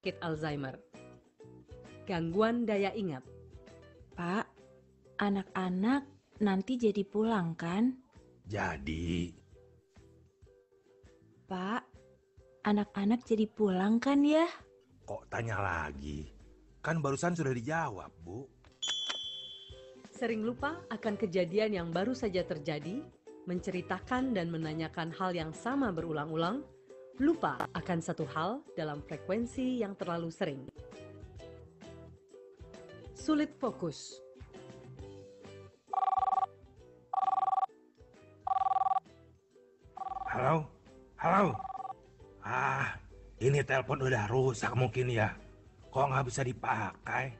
penyakit Alzheimer. Gangguan daya ingat. Pak, anak-anak nanti jadi pulang kan? Jadi, Pak, anak-anak jadi pulang kan ya? kok tanya lagi? Kan barusan sudah dijawab, Bu. Sering lupa akan kejadian yang baru saja terjadi, menceritakan dan menanyakan hal yang sama berulang-ulang, lupa akan satu hal dalam frekuensi yang terlalu sering. Sulit fokus. Halo? Halo? Ini telepon udah rusak mungkin ya. Kok nggak bisa dipakai?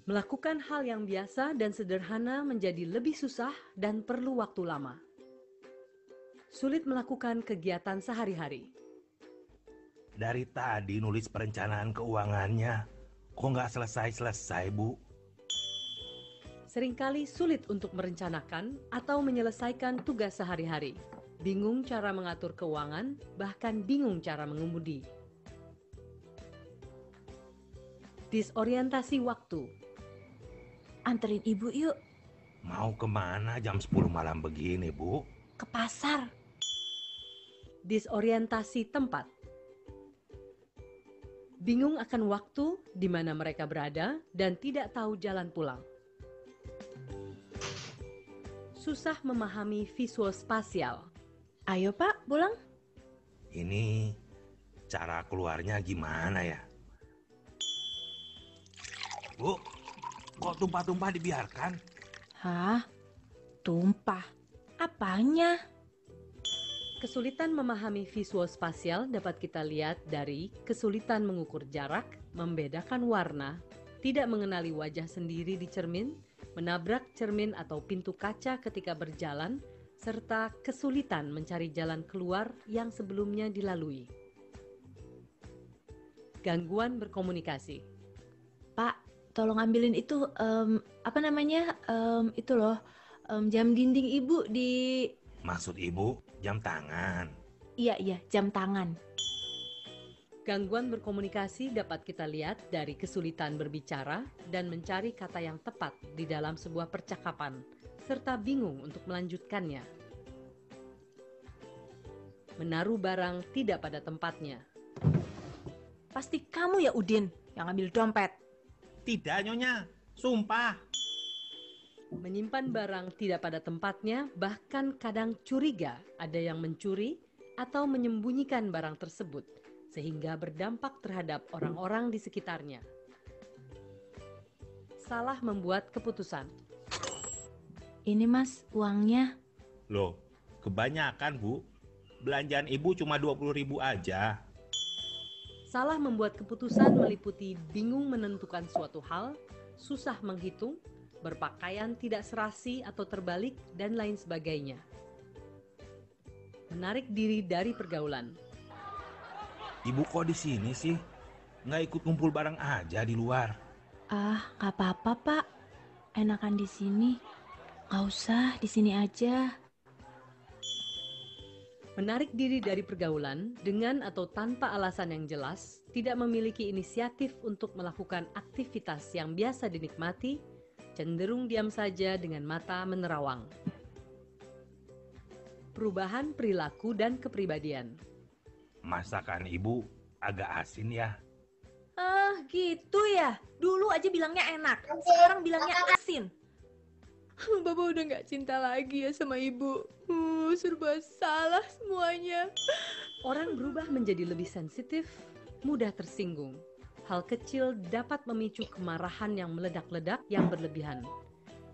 Melakukan hal yang biasa dan sederhana menjadi lebih susah dan perlu waktu lama. Sulit melakukan kegiatan sehari-hari. Dari tadi nulis perencanaan keuangannya. Kok nggak selesai-selesai, Bu? Seringkali sulit untuk merencanakan atau menyelesaikan tugas sehari-hari. Bingung cara mengatur keuangan, bahkan bingung cara mengemudi. Disorientasi waktu. Anterin ibu yuk Mau kemana jam 10 malam begini, Bu? ke pasar. Disorientasi tempat. Bingung akan waktu di mana mereka berada dan tidak tahu jalan pulang. Susah memahami visual spasial. Ayo Pak, pulang. Ini cara keluarnya gimana ya? Bu, kok tumpah-tumpah dibiarkan? Hah? Tumpah? Apanya? Kesulitan memahami visual spasial dapat kita lihat dari kesulitan mengukur jarak, membedakan warna, tidak mengenali wajah sendiri di cermin, menabrak cermin atau pintu kaca ketika berjalan, serta kesulitan mencari jalan keluar yang sebelumnya dilalui. Gangguan berkomunikasi. Pak, tolong ambilin itu, itu loh, jam dinding ibu di... Maksud Ibu, jam tangan. Iya, jam tangan. Gangguan berkomunikasi dapat kita lihat dari kesulitan berbicara dan mencari kata yang tepat di dalam sebuah percakapan, serta bingung untuk melanjutkannya. Menaruh barang tidak pada tempatnya. Pasti kamu ya Udin yang ambil dompet. Tidak, Nyonya. Sumpah. Menyimpan barang tidak pada tempatnya, bahkan kadang curiga ada yang mencuri atau menyembunyikan barang tersebut, sehingga berdampak terhadap orang-orang di sekitarnya. Salah membuat keputusan. Ini Mas, uangnya. Loh, kebanyakan, Bu. Belanjaan Ibu cuma 20.000 aja. Salah membuat keputusan meliputi bingung menentukan suatu hal, susah menghitung, berpakaian tidak serasi atau terbalik, dan lain sebagainya. Menarik diri dari pergaulan. Ibu kok di sini sih? Nggak ikut kumpul bareng aja di luar? Gak apa-apa Pak. Enakan di sini. Gak usah, di sini aja. Menarik diri dari pergaulan dengan atau tanpa alasan yang jelas, tidak memiliki inisiatif untuk melakukan aktivitas yang biasa dinikmati, cenderung diam saja dengan mata menerawang. Perubahan perilaku dan kepribadian. Masakan Ibu agak asin ya? Gitu ya. Dulu aja bilangnya enak, sekarang bilangnya asin. Bapak udah gak cinta lagi ya sama ibu. Serba salah semuanya. Orang berubah menjadi lebih sensitif, mudah tersinggung. Hal kecil dapat memicu kemarahan yang meledak-ledak yang berlebihan.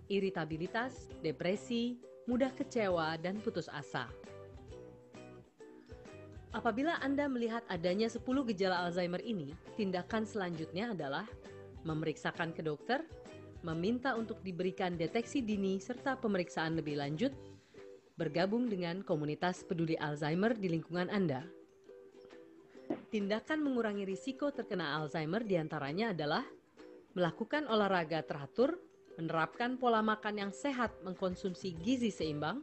Iritabilitas, depresi, mudah kecewa, dan putus asa. Apabila Anda melihat adanya 10 gejala Alzheimer ini, tindakan selanjutnya adalah memeriksakan ke dokter, meminta untuk diberikan deteksi dini serta pemeriksaan lebih lanjut, bergabung dengan komunitas peduli Alzheimer di lingkungan Anda. Tindakan mengurangi risiko terkena Alzheimer diantaranya adalah melakukan olahraga teratur, menerapkan pola makan yang sehat, mengkonsumsi gizi seimbang,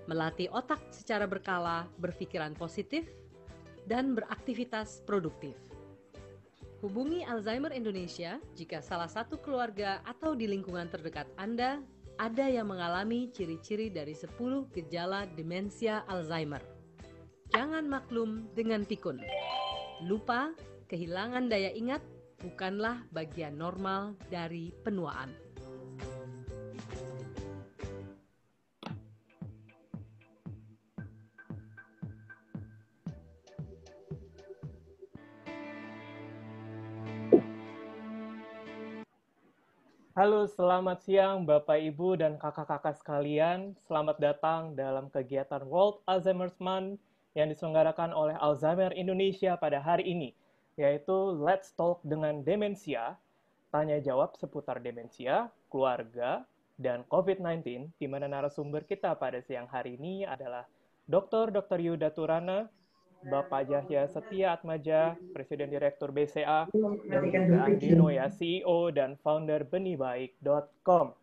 melatih otak secara berkala, berpikiran positif, dan beraktivitas produktif. Hubungi Alzheimer Indonesia jika salah satu keluarga atau di lingkungan terdekat Anda ada yang mengalami ciri-ciri dari 10 gejala demensia Alzheimer. Jangan maklum dengan pikun. Lupa, kehilangan daya ingat bukanlah bagian normal dari penuaan. Halo, selamat siang Bapak, Ibu, dan kakak-kakak sekalian. Selamat datang dalam kegiatan World Alzheimer's Month yang diselenggarakan oleh Alzheimer Indonesia pada hari ini, yaitu Let's Talk dengan Demensia, tanya jawab seputar demensia, keluarga, dan COVID-19, di mana narasumber kita pada siang hari ini adalah Dr. Yuda Turana, Bapak Yahya Setia Atmaja, Presiden Direktur BCA, dan juga Andi Noya, CEO dan founder benihbaik.com.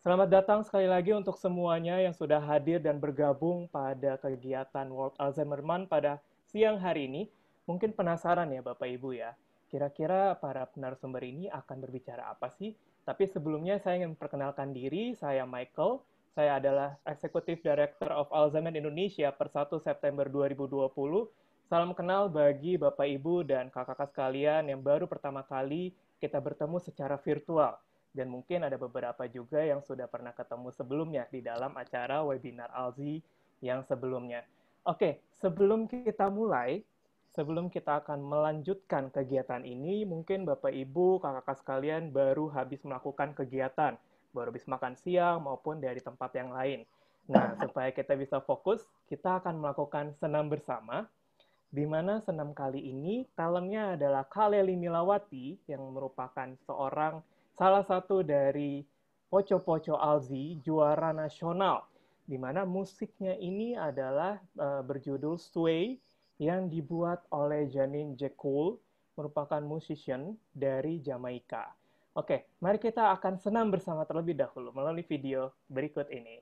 Selamat datang sekali lagi untuk semuanya yang sudah hadir dan bergabung pada kegiatan World Alzheimer Month pada siang hari ini. Mungkin penasaran ya Bapak Ibu ya, kira-kira para narasumber ini akan berbicara apa sih? Tapi sebelumnya saya ingin memperkenalkan diri, saya Michael. Saya adalah Executive Director of Alzheimer Indonesia per 1 September 2020. Salam kenal bagi Bapak, Ibu, dan kakak-kakak sekalian yang baru pertama kali kita bertemu secara virtual. Dan mungkin ada beberapa juga yang sudah pernah ketemu sebelumnya di dalam acara webinar Alzi yang sebelumnya. Oke, sebelum kita mulai, sebelum kita akan melanjutkan kegiatan ini, mungkin Bapak, Ibu, kakak-kakak sekalian baru habis melakukan kegiatan, baru habis makan siang maupun dari tempat yang lain. Nah, supaya kita bisa fokus, kita akan melakukan senam bersama, di mana senam kali ini talentnya adalah Kaleli Milawati, yang merupakan salah satu dari Poco-Poco Alzi, juara nasional, di mana musiknya ini adalah berjudul Sway, yang dibuat oleh Janine Jekyll, merupakan musician dari Jamaika. Oke, mari kita akan senam bersama terlebih dahulu melalui video berikut ini.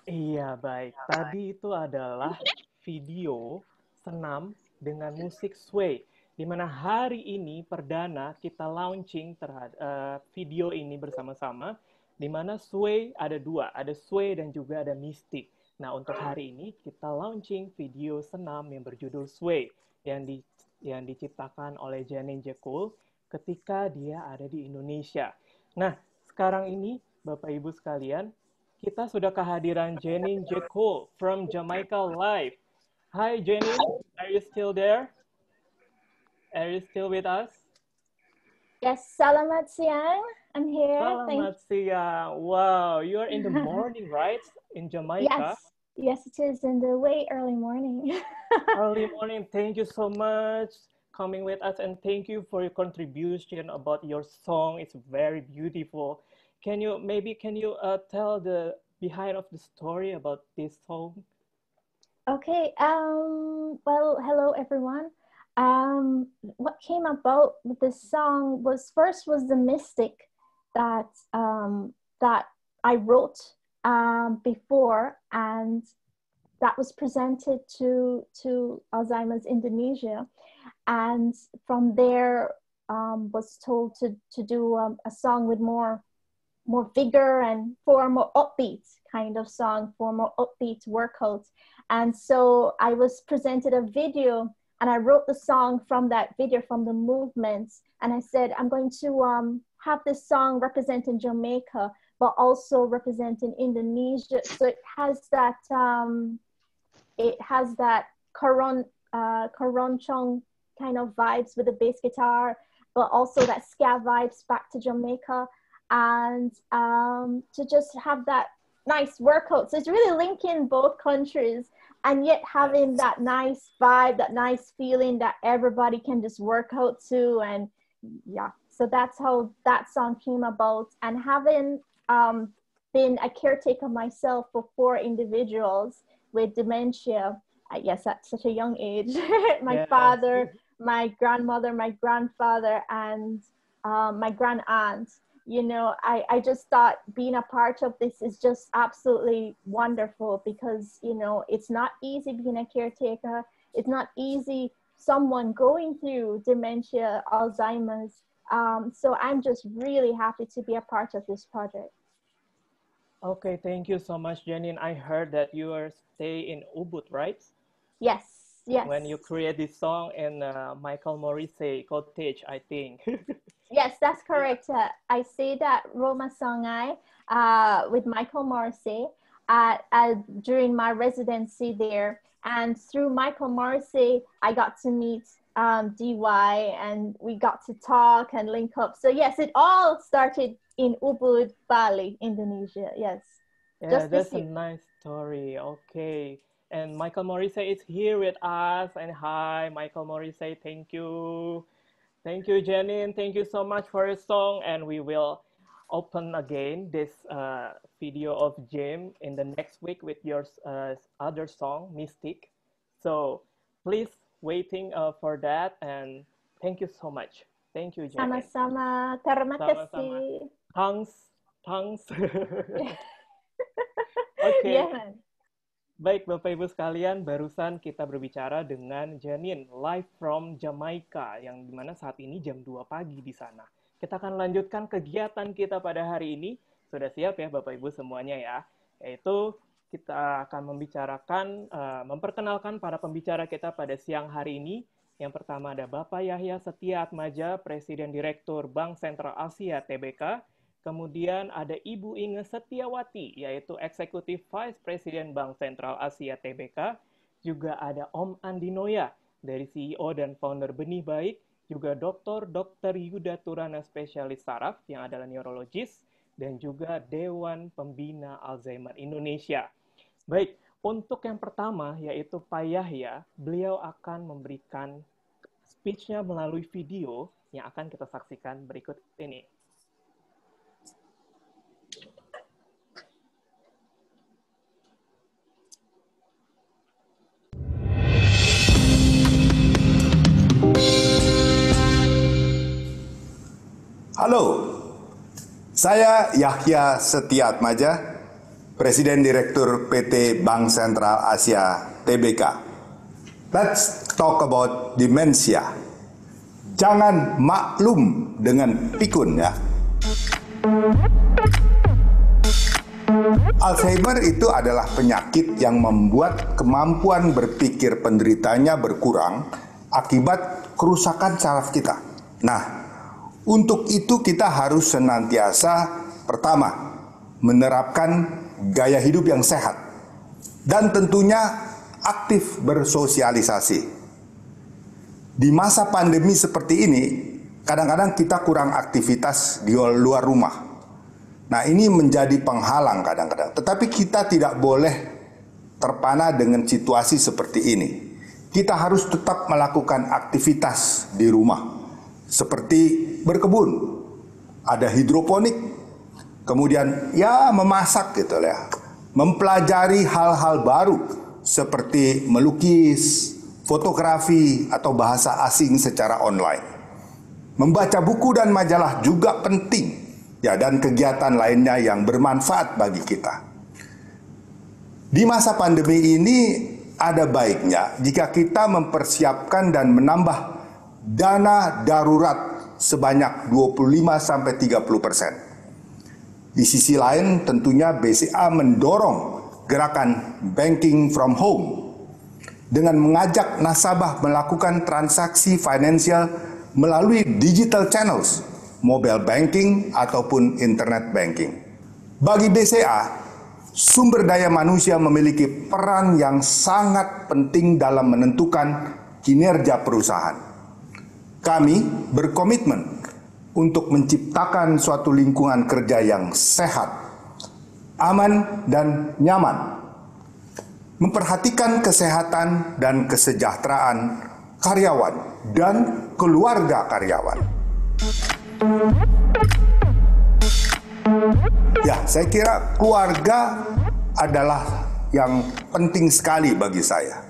Iya, baik. Tadi itu adalah video senam dengan musik sway, di mana hari ini perdana kita launching terhadap video ini bersama-sama, di mana sway ada dua, ada sway dan juga ada mystic. Nah, untuk hari ini kita launching video senam yang berjudul Sway yang diciptakan oleh Janine Jekul ketika dia ada di Indonesia. Nah, sekarang ini Bapak Ibu sekalian, kita sudah kehadiran Janine Jekul from Jamaica Live. Hi Janine, are you still there? Are you still with us? Yes, selamat siang. I'm here. Selamat siang. Wow, you are in the morning, right? In Jamaica? Yes, it is in the way early morning. Early morning. Thank you so much coming with us, and thank you for your contribution about your song. It's very beautiful. Can you tell the behind of the story about this song? Okay. Well, hello everyone. What came about with this song was the mystic that I wrote before, and that was presented to Alzheimer's Indonesia, and from there was told to do a song with more vigor and for a more upbeat kind of song, for more upbeat workouts. And so I was presented a video, and I wrote the song from that video, from the movements. And I said, I'm going to have this song representing Jamaica, but also representing Indonesia. So it has that Koroncong kind of vibes with the bass guitar, but also that ska vibes back to Jamaica, and to just have that nice workout. So it's really linking both countries, and yet having that nice vibe, that nice feeling that everybody can just work out to. And yeah, so that's how that song came about. And having been a caretaker myself for 4 individuals with dementia, yes, at such a young age, my father, my grandmother, my grandfather, and my grand aunt, you know, I just thought being a part of this is just absolutely wonderful, because, you know, it's not easy being a caretaker. It's not easy someone going through dementia, Alzheimer's. So I'm just really happy to be a part of this project. Okay, thank you so much, Janine. I heard that you are staying in Ubud, right? Yes, yes. When you create this song in Michael Morrissey cottage, I think. Yes, that's correct. I stayed at Roma Songai with Michael Morrissey during my residency there. And through Michael Morrissey, I got to meet DY, and we got to talk and link up. So yes, it all started in Ubud, Bali, Indonesia. Yes. Yeah, that's a nice story. Okay. And Michael Morrissey is here with us. And hi, Michael Morrissey. Thank you. Thank you, Janine. Thank you so much for your song. And we will open again this video of Jim in the next week with your other song, Mystic. So please waiting for that. And thank you so much. Thank you, Janine. Sama-sama. Terima kasih. Thanks. Okay. Yeah. Baik, Bapak Ibu sekalian, barusan kita berbicara dengan Janine live from Jamaica, yang dimana saat ini jam 2 pagi di sana. Kita akan lanjutkan kegiatan kita pada hari ini. Sudah siap ya Bapak Ibu semuanya ya? Yaitu kita akan memperkenalkan para pembicara kita pada siang hari ini. Yang pertama ada Bapak Yahya Setiatmaja, Presiden Direktur Bank Sentral Asia TBK. Kemudian ada Ibu Inge Setiawati, yaitu Executive Vice President Bank Sentral Asia TBK. Juga ada Om Andi Noya, dari CEO dan founder Benih Baik. Juga Dr. Yuda Turana, spesialis saraf yang adalah neurologis. Dan juga Dewan Pembina Alzheimer Indonesia. Baik, untuk yang pertama, yaitu Pak Yahya, beliau akan memberikan speech-nya melalui video yang akan kita saksikan berikut ini. Halo, saya Yahya Setiatmaja, Presiden Direktur PT Bank Sentral Asia TBK. Let's talk about dementia. Jangan maklum dengan pikun ya. Alzheimer itu adalah penyakit yang membuat kemampuan berpikir penderitanya berkurang akibat kerusakan saraf kita. Nah, untuk itu kita harus senantiasa pertama menerapkan gaya hidup yang sehat dan tentunya aktif bersosialisasi. Di masa pandemi seperti ini, kadang-kadang kita kurang aktivitas di luar rumah. Nah, ini menjadi penghalang kadang-kadang. Tetapi kita tidak boleh terpana dengan situasi seperti ini. Kita harus tetap melakukan aktivitas di rumah, seperti berkebun, ada hidroponik, kemudian ya memasak gitu ya, mempelajari hal-hal baru seperti melukis, fotografi, atau bahasa asing secara online. Membaca buku dan majalah juga penting, ya, dan kegiatan lainnya yang bermanfaat bagi kita. Di masa pandemi ini ada baiknya jika kita mempersiapkan dan menambah dana darurat sebanyak 25-30%. Di sisi lain tentunya BCA mendorong gerakan banking from home dengan mengajak nasabah melakukan transaksi finansial melalui digital channels, mobile banking ataupun internet banking. Bagi BCA, sumber daya manusia memiliki peran yang sangat penting dalam menentukan kinerja perusahaan. Kami berkomitmen untuk menciptakan suatu lingkungan kerja yang sehat, aman, dan nyaman, memperhatikan kesehatan dan kesejahteraan karyawan dan keluarga karyawan. Ya, saya kira keluarga adalah yang penting sekali bagi saya.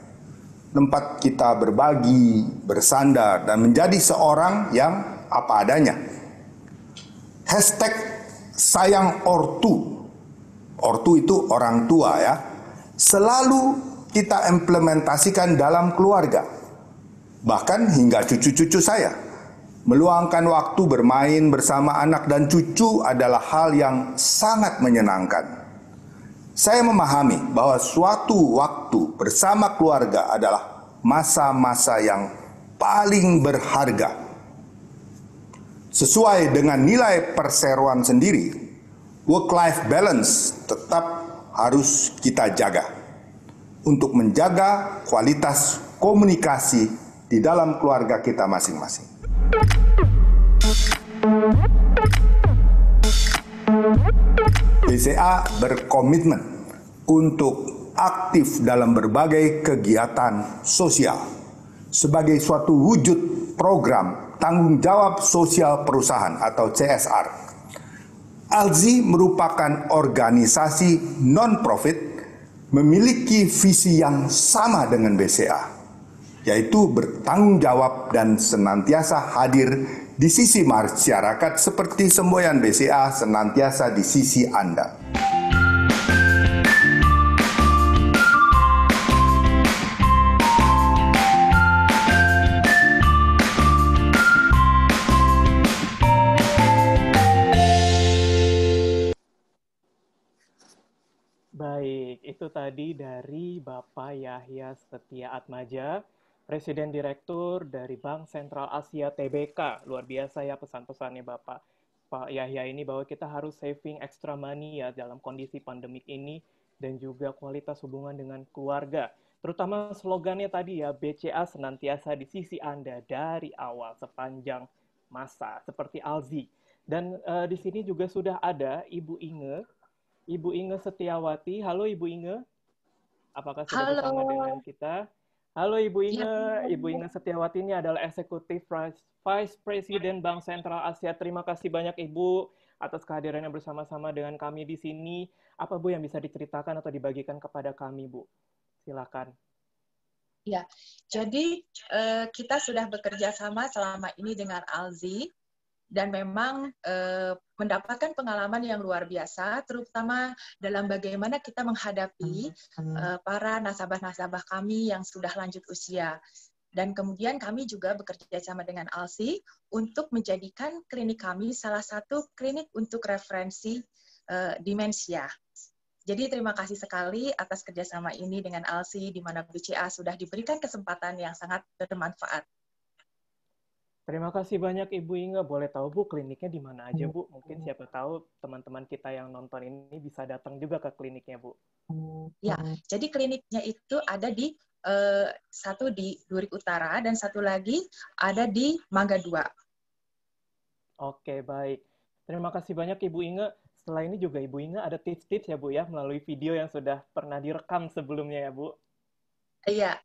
Tempat kita berbagi, bersandar, dan menjadi seorang yang apa adanya. Hashtag sayang ortu. Ortu itu orang tua ya. Selalu kita implementasikan dalam keluarga. Bahkan hingga cucu-cucu saya. Meluangkan waktu bermain bersama anak dan cucu adalah hal yang sangat menyenangkan. Saya memahami bahwa suatu waktu bersama keluarga adalah masa-masa yang paling berharga. Sesuai dengan nilai perseroan sendiri, work-life balance tetap harus kita jaga untuk menjaga kualitas komunikasi di dalam keluarga kita masing-masing. BCA berkomitmen untuk aktif dalam berbagai kegiatan sosial sebagai suatu wujud program tanggung jawab sosial perusahaan atau CSR. ALZI merupakan organisasi non-profit memiliki visi yang sama dengan BCA, yaitu bertanggung jawab dan senantiasa hadir di sisi masyarakat seperti semboyan BCA senantiasa di sisi Anda. Baik, itu tadi dari Bapak Yahya Setia Atmaja, Presiden Direktur dari Bank Sentral Asia TBK. Luar biasa ya pesan-pesannya Pak Yahya ini, bahwa kita harus saving extra money ya dalam kondisi pandemik ini, dan juga kualitas hubungan dengan keluarga. Terutama slogannya tadi ya, BCA senantiasa di sisi Anda dari awal sepanjang masa, seperti ALZI. Dan di sini juga sudah ada Ibu Inge Setiawati. Halo Ibu Inge, apakah sudah bersama dengan kita? Halo Ibu Inge. Ya. Ibu Inge Setiawati ini adalah Eksekutif Vice President Bank Sentral Asia. Terima kasih banyak Ibu atas kehadirannya bersama-sama dengan kami di sini. Apa Bu yang bisa diceritakan atau dibagikan kepada kami, Bu? Silakan. Ya, jadi kita sudah bekerja sama selama ini dengan ALZI dan memang mendapatkan pengalaman yang luar biasa, terutama dalam bagaimana kita menghadapi para nasabah-nasabah kami yang sudah lanjut usia. Dan kemudian kami juga bekerja sama dengan ALSI untuk menjadikan klinik kami salah satu klinik untuk referensi demensia. Jadi terima kasih sekali atas kerjasama ini dengan ALSI, di mana BCA sudah diberikan kesempatan yang sangat bermanfaat. Terima kasih banyak Ibu Inge. Boleh tahu Bu, kliniknya di mana aja Bu? Mungkin siapa tahu teman-teman kita yang nonton ini bisa datang juga ke kliniknya Bu. Ya, jadi kliniknya itu ada di satu di Durik Utara dan satu lagi ada di Mangga 2. Oke, baik. Terima kasih banyak Ibu Inge. Setelah ini juga Ibu Inge ada tips-tips ya Bu ya, melalui video yang sudah pernah direkam sebelumnya ya Bu. Iya.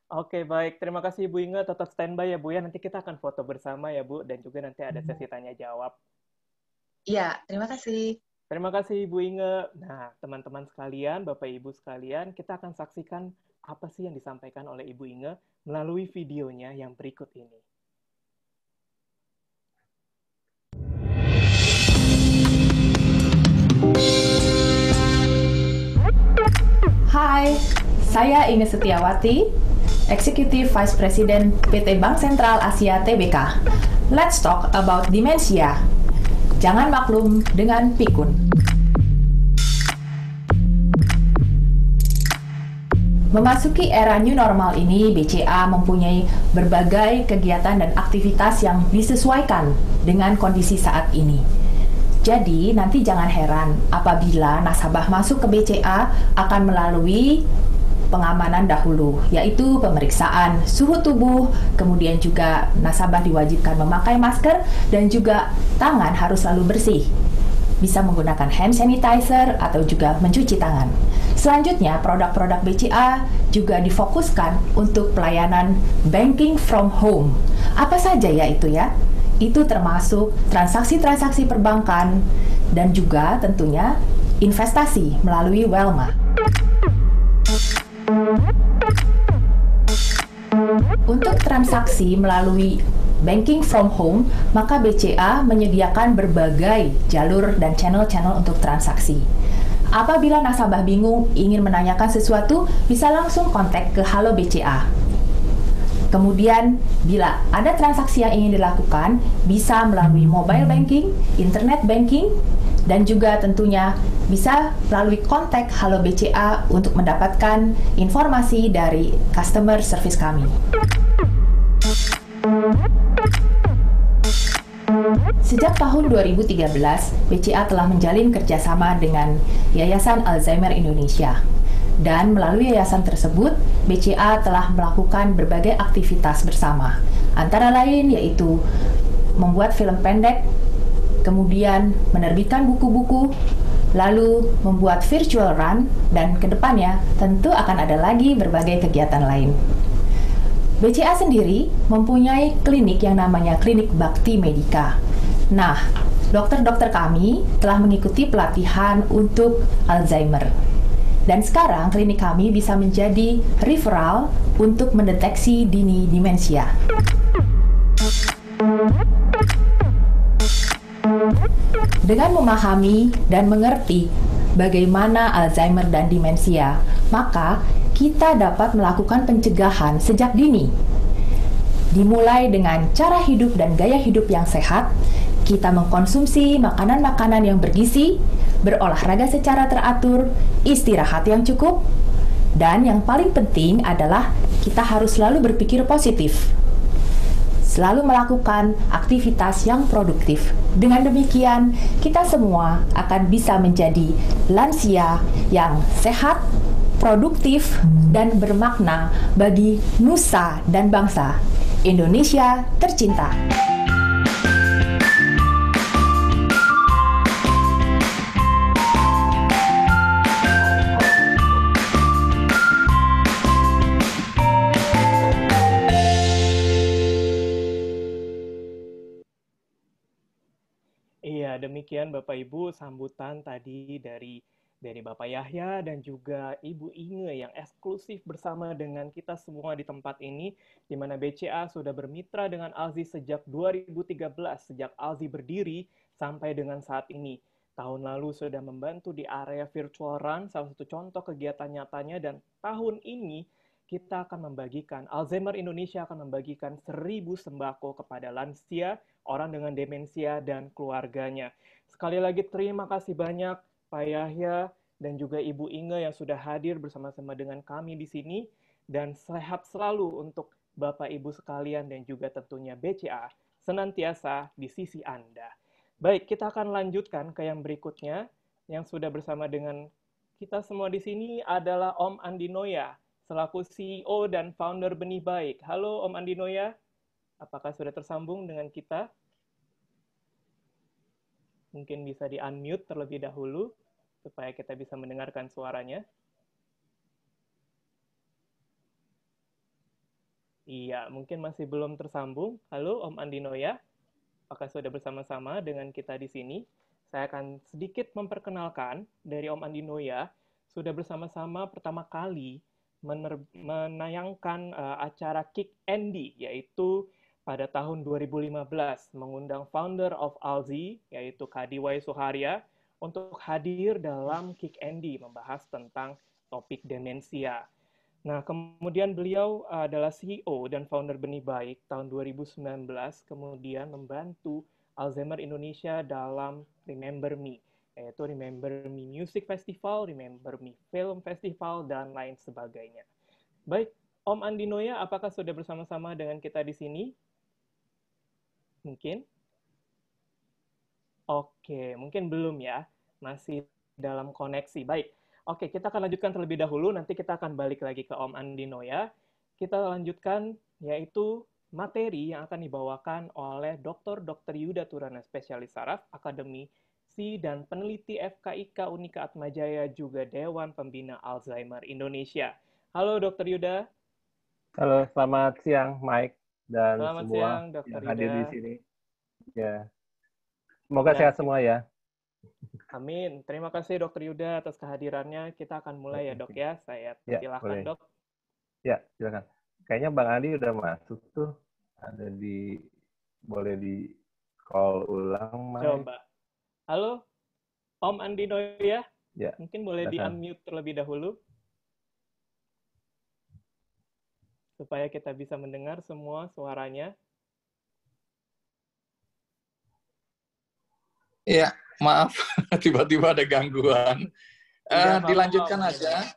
Oke, baik. Terima kasih Ibu Inge. Tetap standby ya Bu ya. Nanti kita akan foto bersama ya Bu. Dan juga nanti ada sesi tanya jawab. Iya, terima kasih. Terima kasih Ibu Inge. Nah, teman-teman sekalian, Bapak Ibu sekalian, kita akan saksikan apa sih yang disampaikan oleh Ibu Inge melalui videonya yang berikut ini. Hai, saya Inge Setiawati, Executive Vice President PT Bank Sentral Asia Tbk. Let's talk about dementia. Jangan maklum dengan pikun. Memasuki era new normal ini, BCA mempunyai berbagai kegiatan dan aktivitas yang disesuaikan dengan kondisi saat ini. Jadi, nanti jangan heran apabila nasabah masuk ke BCA akan melalui pengamanan dahulu, yaitu pemeriksaan suhu tubuh, kemudian juga nasabah diwajibkan memakai masker, dan juga tangan harus selalu bersih. Bisa menggunakan hand sanitizer atau juga mencuci tangan. Selanjutnya, produk-produk BCA juga difokuskan untuk pelayanan banking from home. Apa saja ya itu ya? Itu termasuk transaksi-transaksi perbankan dan juga tentunya investasi melalui Welma. Untuk transaksi melalui banking from home, maka BCA menyediakan berbagai jalur dan channel-channel untuk transaksi. Apabila nasabah bingung ingin menanyakan sesuatu, bisa langsung kontak ke Halo BCA. Kemudian, bila ada transaksi yang ingin dilakukan, bisa melalui mobile banking, internet banking, dan juga tentunya bisa melalui kontak Halo BCA untuk mendapatkan informasi dari customer service kami. Sejak tahun 2013, BCA telah menjalin kerjasama dengan Yayasan Alzheimer Indonesia. Dan melalui yayasan tersebut, BCA telah melakukan berbagai aktivitas bersama. Antara lain yaitu membuat film pendek, kemudian menerbitkan buku-buku, lalu membuat virtual run, dan kedepannya tentu akan ada lagi berbagai kegiatan lain. BCA sendiri mempunyai klinik yang namanya Klinik Bakti Medika. Nah, dokter-dokter kami telah mengikuti pelatihan untuk Alzheimer. Dan sekarang klinik kami bisa menjadi referral untuk mendeteksi dini demensia. Dengan memahami dan mengerti bagaimana Alzheimer dan demensia, maka kita dapat melakukan pencegahan sejak dini. Dimulai dengan cara hidup dan gaya hidup yang sehat, kita mengkonsumsi makanan-makanan yang bergizi, berolahraga secara teratur, istirahat yang cukup, dan yang paling penting adalah kita harus selalu berpikir positif. Selalu melakukan aktivitas yang produktif. Dengan demikian, kita semua akan bisa menjadi lansia yang sehat, produktif, dan bermakna bagi nusa dan bangsa. Indonesia tercinta. Iya, demikian Bapak Ibu sambutan tadi dari dari Bapak Yahya dan juga Ibu Inge yang eksklusif bersama dengan kita semua di tempat ini, di mana BCA sudah bermitra dengan ALZI sejak 2013, sejak ALZI berdiri sampai dengan saat ini. Tahun lalu sudah membantu di area virtual run, salah satu contoh kegiatan nyatanya, dan tahun ini kita akan membagikan, Alzheimer Indonesia akan membagikan 1.000 sembako kepada lansia, orang dengan demensia, dan keluarganya. Sekali lagi terima kasih banyak Pak Yahya dan juga Ibu Inge yang sudah hadir bersama-sama dengan kami di sini, dan sehat selalu untuk Bapak Ibu sekalian dan juga tentunya BCA senantiasa di sisi Anda. Baik, kita akan lanjutkan ke yang berikutnya. Yang sudah bersama dengan kita semua di sini adalah Om Andi Noya, selaku CEO dan founder Benih Baik. Halo Om Andi Noya, apakah sudah tersambung dengan kita? Mungkin bisa di-unmute terlebih dahulu, supaya kita bisa mendengarkan suaranya. Iya, mungkin masih belum tersambung. Halo Om Andi Noya, apakah sudah bersama-sama dengan kita di sini? Saya akan sedikit memperkenalkan dari Om Andi Noya, sudah bersama-sama pertama kali menayangkan acara Kick Andy, yaitu pada tahun 2015, mengundang founder of ALZI, yaitu Kadiwai Suharya, untuk hadir dalam Kick Andy, membahas tentang topik demensia. Nah, kemudian beliau adalah CEO dan founder Benih Baik tahun 2019, kemudian membantu Alzheimer Indonesia dalam Remember Me, yaitu Remember Me Music Festival, Remember Me Film Festival, dan lain sebagainya. Baik, Om Andi Noya, apakah sudah bersama-sama dengan kita di sini? Mungkin? Oke, mungkin belum ya, masih dalam koneksi. Baik, oke, kita akan lanjutkan terlebih dahulu, nanti kita akan balik lagi ke Om Andi Noya. Kita lanjutkan, yaitu materi yang akan dibawakan oleh Dr. Yuda Turana, spesialis saraf, akademisi dan peneliti FKIK Unika Atmajaya, juga Dewan Pembina Alzheimer Indonesia. Halo Dr. Yuda. Halo, selamat siang Mike dan Selamat semua siang, Dr. yang Yuda. hadir di sini. Ya, semoga sehat semua ya. Amin. Terima kasih Dr. Yuda atas kehadirannya. Kita akan mulai ya Dok ya. Saya silakan Dok. Ya, silakan. Kayaknya Bang Andi udah masuk tuh. Boleh di call ulang, Mike. Coba. Halo, Om Andi Noya. Ya, mungkin boleh di-unmute terlebih dahulu. Supaya kita bisa mendengar semua suaranya. Iya, maaf. Tiba-tiba ada gangguan. Dilanjutkan aja.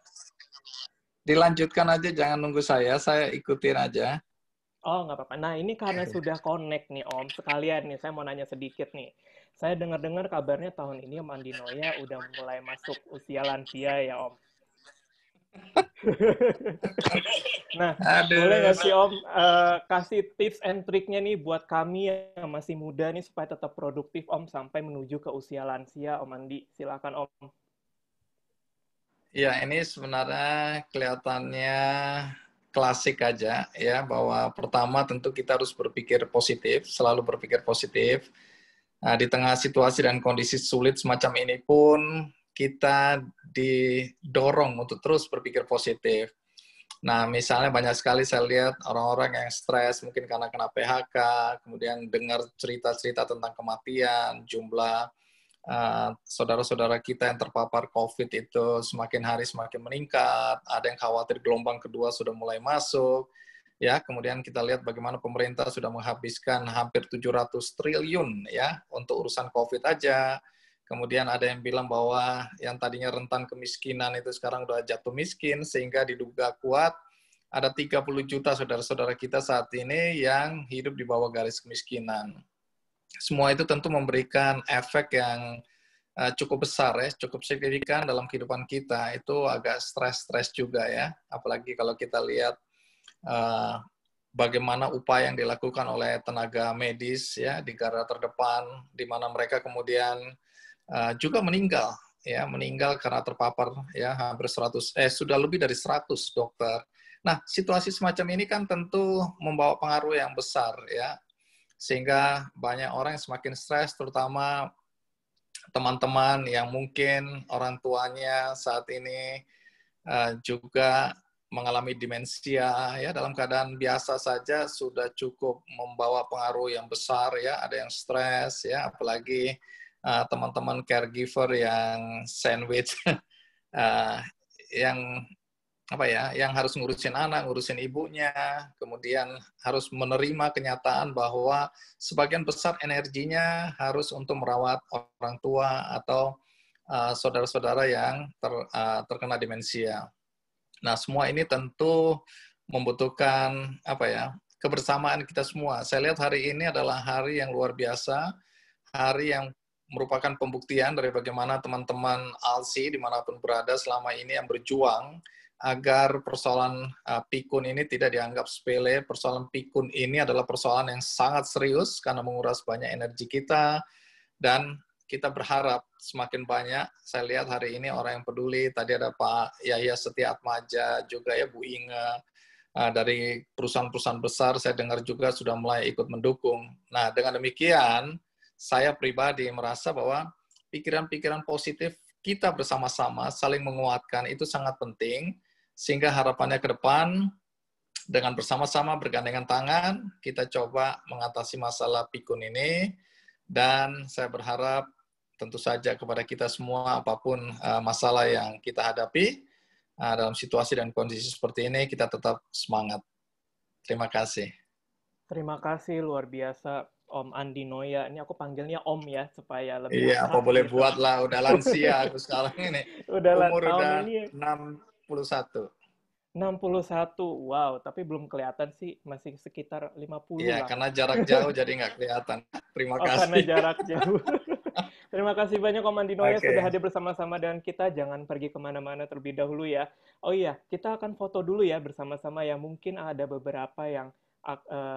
Dilanjutkan aja, jangan nunggu saya ikutin aja. Oh, nggak apa-apa. Nah, ini karena sudah connect nih, Om. Sekalian nih, saya mau nanya sedikit nih. Saya dengar-dengar kabarnya tahun ini Om Andi Noya udah mulai masuk usia lansia ya, Om. Nah, boleh nggak sih Om kasih tips and triknya nih buat kami yang masih muda nih supaya tetap produktif Om sampai menuju ke usia lansia, Om Andi. Silakan Om. Ya, ini sebenarnya kelihatannya klasik aja ya, bahwa pertama tentu kita harus berpikir positif, selalu berpikir positif. Nah, di tengah situasi dan kondisi sulit semacam ini pun kita didorong untuk terus berpikir positif. Nah, misalnya banyak sekali saya lihat orang-orang yang stres mungkin karena kena PHK, kemudian dengar cerita-cerita tentang kematian, jumlah saudara-saudara kita yang terpapar COVID itu semakin hari semakin meningkat, ada yang khawatir gelombang kedua sudah mulai masuk, ya. Kemudian kita lihat bagaimana pemerintah sudah menghabiskan hampir 700 triliun ya untuk urusan COVID aja. Kemudian ada yang bilang bahwa yang tadinya rentan kemiskinan itu sekarang udah jatuh miskin, sehingga diduga kuat ada 30 juta saudara-saudara kita saat ini yang hidup di bawah garis kemiskinan. Semua itu tentu memberikan efek yang cukup besar ya, cukup signifikan dalam kehidupan kita. Itu agak stres-stres juga ya, apalagi kalau kita lihat bagaimana upaya yang dilakukan oleh tenaga medis ya di garda terdepan, di mana mereka kemudian juga meninggal karena terpapar ya, hampir sudah lebih dari 100 dokter. Nah, situasi semacam ini kan tentu membawa pengaruh yang besar ya, sehingga banyak orang yang semakin stres, terutama teman-teman yang mungkin orang tuanya saat ini juga mengalami demensia, ya dalam keadaan biasa saja sudah cukup membawa pengaruh yang besar, ya ada yang stres, ya apalagi teman-teman caregiver yang sandwich, yang apa ya, yang harus ngurusin anak, ngurusin ibunya, kemudian harus menerima kenyataan bahwa sebagian besar energinya harus untuk merawat orang tua atau saudara-saudara yang terkena demensia. Nah, semua ini tentu membutuhkan apa ya, kebersamaan kita semua. Saya lihat hari ini adalah hari yang luar biasa, hari yang merupakan pembuktian dari bagaimana teman-teman ALSI dimanapun berada selama ini yang berjuang agar persoalan pikun ini tidak dianggap sepele. Persoalan pikun ini adalah persoalan yang sangat serius karena menguras banyak energi kita, dan kita berharap semakin banyak. Saya lihat hari ini orang yang peduli, tadi ada Pak Yahya Setiatmaja, juga ya Bu Inge, dari perusahaan-perusahaan besar, saya dengar juga sudah mulai ikut mendukung. Nah, dengan demikian, saya pribadi merasa bahwa pikiran-pikiran positif kita bersama-sama saling menguatkan itu sangat penting, sehingga harapannya ke depan dengan bersama-sama bergandengan tangan kita coba mengatasi masalah pikun ini, dan saya berharap tentu saja kepada kita semua apapun masalah yang kita hadapi dalam situasi dan kondisi seperti ini kita tetap semangat. Terima kasih. Terima kasih luar biasa Om Andi Noya. Ini aku panggilnya Om ya supaya lebih Iya, apa boleh gitu. Buat lah, udah lansia aku sekarang ini. Umur udah 61. 61, wow, tapi belum kelihatan sih, masih sekitar 50 iya, lah. Karena jarak jauh jadi nggak kelihatan. Terima kasih. Karena jarak jauh. Terima kasih banyak Om Andi Noya sudah hadir bersama-sama dengan kita. Jangan pergi kemana-mana terlebih dahulu ya. Oh iya, kita akan foto dulu ya bersama-sama ya. Mungkin ada beberapa yang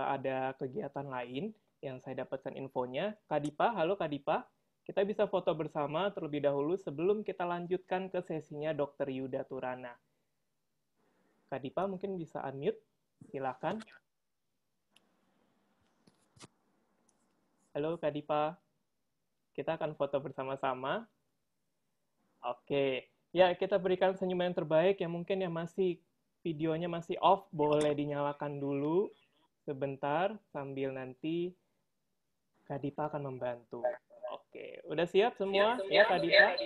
ada kegiatan lain yang saya dapatkan infonya. Kak Dipa, halo Kak Dipa. Kita bisa foto bersama terlebih dahulu sebelum kita lanjutkan ke sesinya Dr. Yuda Turana. Kak Dipa mungkin bisa unmute, silakan. Halo Kak Dipa, kita akan foto bersama-sama. Oke, ya kita berikan senyuman yang terbaik. Yang mungkin yang masih videonya masih off, boleh dinyalakan dulu sebentar sambil nanti Kak Dipa akan membantu. Oke, udah siap semua ya Kak Dipa?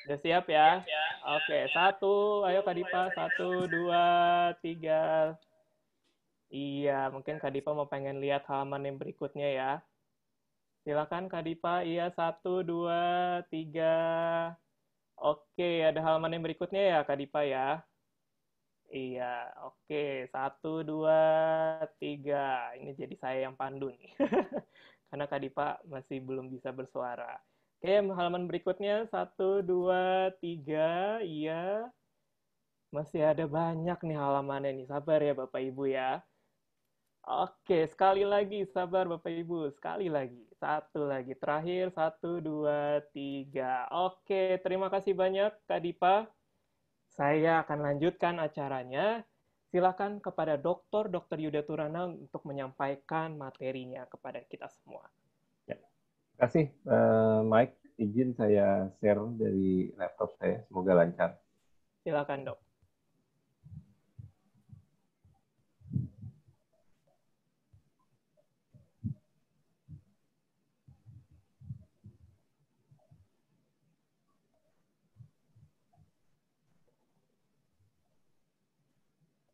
Udah siap ya? Oke, 1, ayo Kak Dipa, 1, 2, 3. Iya, mungkin Kak Dipa mau pengen lihat halaman yang berikutnya ya. Silakan Kak Dipa, iya 1, 2, 3. Oke, ada halaman yang berikutnya ya Kak Dipa ya. Iya, oke, 1, 2, 3. Ini jadi saya yang pandu nih. Karena Kak Dipa masih belum bisa bersuara. Oke, halaman berikutnya 1, 2, 3, iya. Masih ada banyak nih halamannya nih, sabar ya Bapak Ibu ya. Oke, sekali lagi, sabar Bapak Ibu, sekali lagi. 1 lagi, terakhir 1, 2, 3. Oke, terima kasih banyak Kak Dipa. Saya akan lanjutkan acaranya. Silakan kepada Dr. Yuda Turana untuk menyampaikan materinya kepada kita semua. Terima kasih, Mike. Izin saya share dari laptop saya. Semoga lancar. Silakan, Dok.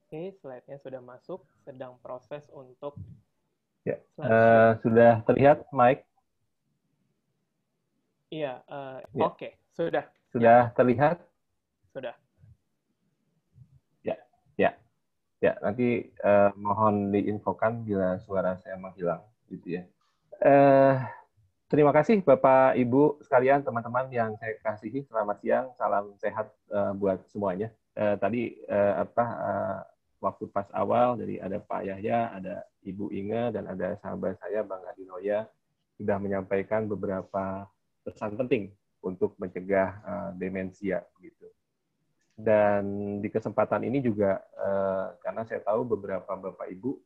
Oke, slide-nya sudah masuk. Sedang proses untuk... Ya, sudah terlihat, Mike? Iya, ya. Oke, sudah. Sudah ya. Terlihat? Sudah. Ya. Nanti mohon diinfokan bila suara saya menghilang, gitu ya. Terima kasih Bapak, Ibu sekalian, teman-teman yang saya kasihi. Selamat siang, salam sehat buat semuanya. Tadi waktu pas awal dari ada Pak Yahya, ada Ibu Inge, dan ada sahabat saya Bang Andi Noya sudah menyampaikan beberapa pesan penting untuk mencegah demensia gitu. Dan di kesempatan ini juga karena saya tahu beberapa Bapak Ibu,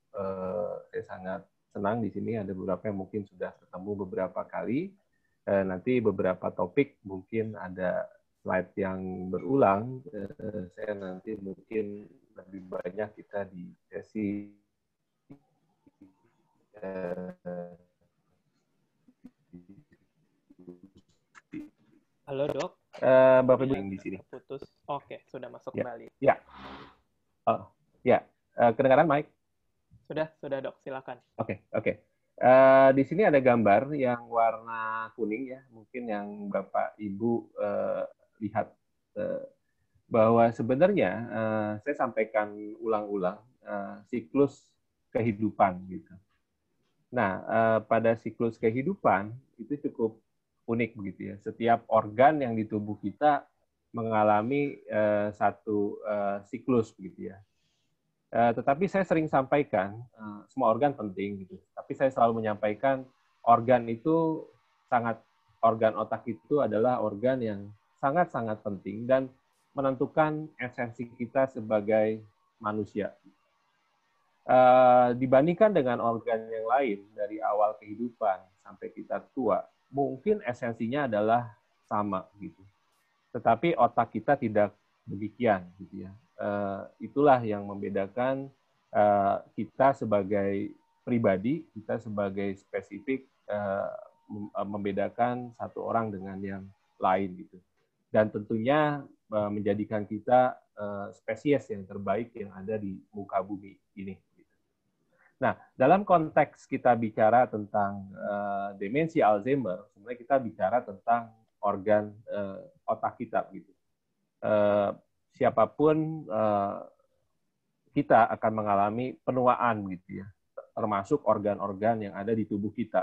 saya sangat senang di sini ada beberapa yang mungkin sudah ketemu beberapa kali Nanti beberapa topik mungkin ada slide yang berulang. Saya nanti mungkin lebih banyak kita di sesi Halo dok. Bapak Ibu yang di sini. Putus. Oke, sudah masuk Ya. kembali. Ya. Kedengaran Mike? Sudah dok, silakan. Oke. Di sini ada gambar yang warna kuning ya, mungkin yang Bapak Ibu lihat bahwa sebenarnya saya sampaikan ulang-ulang siklus kehidupan gitu. Nah, pada siklus kehidupan itu cukup unik begitu ya. Setiap organ yang di tubuh kita mengalami satu siklus begitu ya. Tetapi saya sering sampaikan semua organ penting gitu. Tapi saya selalu menyampaikan organ otak itu adalah organ yang sangat-sangat penting dan menentukan esensi kita sebagai manusia. Dibandingkan dengan organ yang lain dari awal kehidupan sampai kita tua, mungkin esensinya adalah sama gitu. Tetapi otak kita tidak demikian gitu ya. Itulah yang membedakan kita sebagai pribadi, kita sebagai spesifik membedakan satu orang dengan yang lain gitu. Dan tentunya menjadikan kita spesies yang terbaik yang ada di muka bumi ini. Nah, dalam konteks kita bicara tentang demensi Alzheimer, sebenarnya kita bicara tentang organ otak kita gitu. Siapapun kita akan mengalami penuaan gitu ya, termasuk organ-organ yang ada di tubuh kita.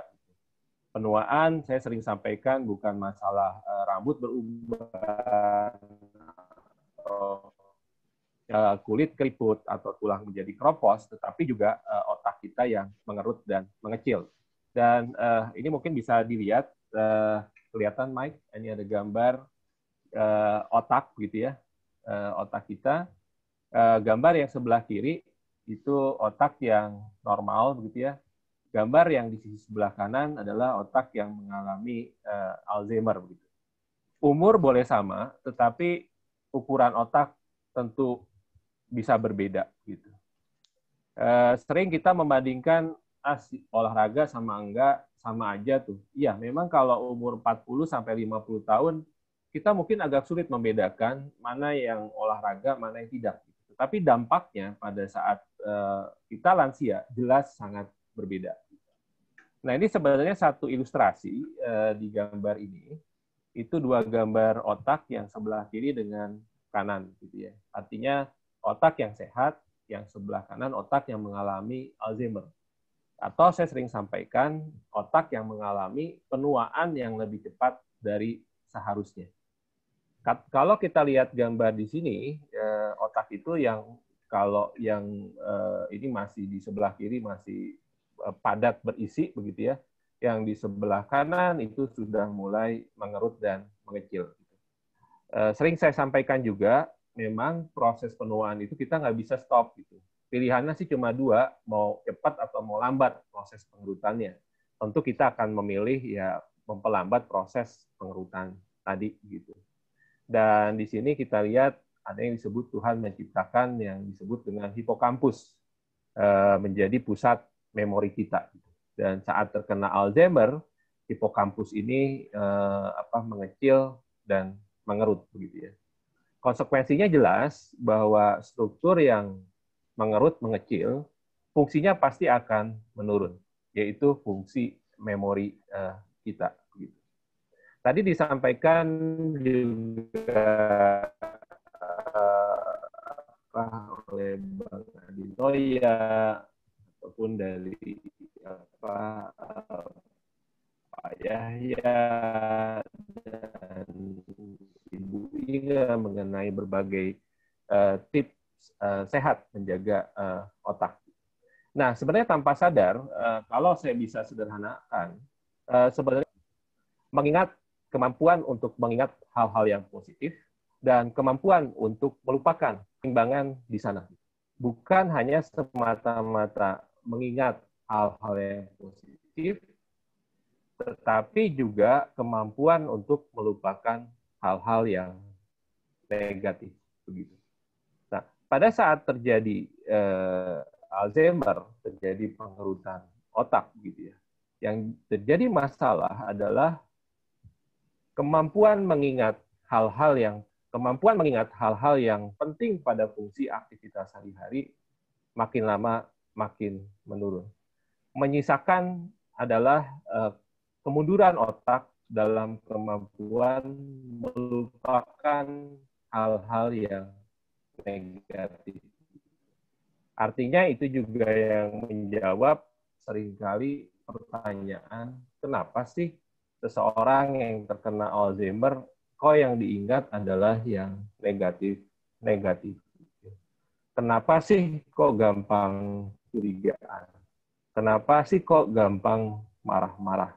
Penuaan saya sering sampaikan bukan masalah rambut berubah, atau kulit keriput atau tulang menjadi keropos, tetapi juga otak kita yang mengerut dan mengecil. Dan ini mungkin bisa dilihat, kelihatan Mike, ini ada gambar otak gitu ya. Otak kita, gambar yang sebelah kiri itu otak yang normal begitu ya. Gambar yang di sisi sebelah kanan adalah otak yang mengalami Alzheimer begitu. Umur boleh sama, tetapi ukuran otak tentu bisa berbeda gitu. Sering kita membandingkan olahraga sama enggak sama aja tuh. Iya, memang kalau umur 40 sampai 50 tahun kita mungkin agak sulit membedakan mana yang olahraga, mana yang tidak. Tapi dampaknya pada saat kita lansia jelas sangat berbeda. Nah, ini sebenarnya satu ilustrasi di gambar ini. Itu dua gambar otak yang sebelah kiri dengan kanan, gitu ya. Artinya otak yang sehat, yang sebelah kanan otak yang mengalami Alzheimer. Atau saya sering sampaikan otak yang mengalami penuaan yang lebih cepat dari seharusnya. Kalau kita lihat gambar di sini, otak itu yang kalau yang ini masih di sebelah kiri masih padat berisi begitu ya, yang di sebelah kanan itu sudah mulai mengerut dan mengecil. Sering saya sampaikan juga, memang proses penuaan itu kita nggak bisa stop gitu. Pilihannya sih cuma dua, mau cepat atau mau lambat proses pengerutannya. Tentu kita akan memilih ya memperlambat proses pengerutan tadi gitu. Dan di sini kita lihat ada yang disebut Tuhan menciptakan yang disebut dengan hipokampus menjadi pusat memori kita. Dan saat terkena Alzheimer, hipokampus ini mengecil dan mengerut begitu ya. Konsekuensinya jelas bahwa struktur yang mengerut mengecil, fungsinya pasti akan menurun, yaitu fungsi memori kita. Tadi disampaikan juga oleh Bang Aditoya ataupun dari Pak Yahya dan Ibu Inga mengenai berbagai tips sehat menjaga otak. Nah, sebenarnya tanpa sadar, kalau saya bisa sederhanakan, sebenarnya mengingat kemampuan untuk mengingat hal-hal yang positif dan kemampuan untuk melupakan timbangan di sana. Bukan hanya semata-mata mengingat hal-hal yang positif, tetapi juga kemampuan untuk melupakan hal-hal yang negatif begitu. Nah, pada saat terjadi Alzheimer, terjadi pengerutan otak gitu ya. Yang terjadi masalah adalah kemampuan mengingat hal-hal yang penting pada fungsi aktivitas sehari-hari makin lama makin menurun. Menyisakan adalah kemunduran otak dalam kemampuan melupakan hal-hal yang negatif. Artinya itu juga yang menjawab seringkali pertanyaan, kenapa sih seseorang yang terkena Alzheimer kok yang diingat adalah yang negatif? Kenapa sih kok gampang curigaan? Kenapa sih kok gampang marah-marah?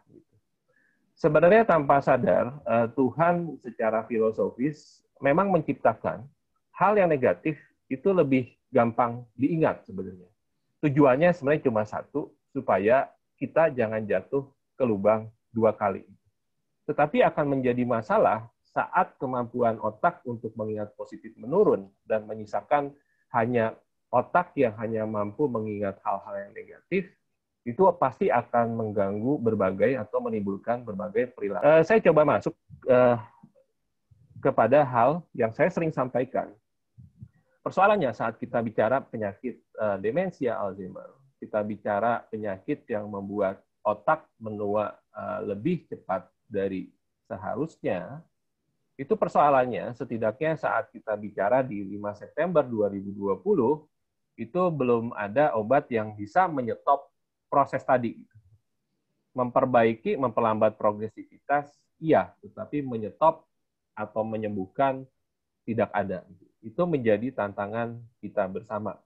Sebenarnya tanpa sadar, Tuhan secara filosofis memang menciptakan hal yang negatif itu lebih gampang diingat sebenarnya. Tujuannya sebenarnya cuma satu, supaya kita jangan jatuh ke lubang 2 kali. Tetapi akan menjadi masalah saat kemampuan otak untuk mengingat positif menurun dan menyisakan hanya otak yang hanya mampu mengingat hal-hal yang negatif, itu pasti akan mengganggu berbagai atau menimbulkan berbagai perilaku. Saya coba masuk kepada hal yang saya sering sampaikan. Persoalannya saat kita bicara penyakit demensia Alzheimer, kita bicara penyakit yang membuat otak menua lebih cepat dari seharusnya, itu persoalannya setidaknya saat kita bicara di 5 September 2020, itu belum ada obat yang bisa menyetop proses tadi. Memperbaiki, memperlambat progresivitas, iya, tetapi menyetop atau menyembuhkan tidak ada. Itu menjadi tantangan kita bersama.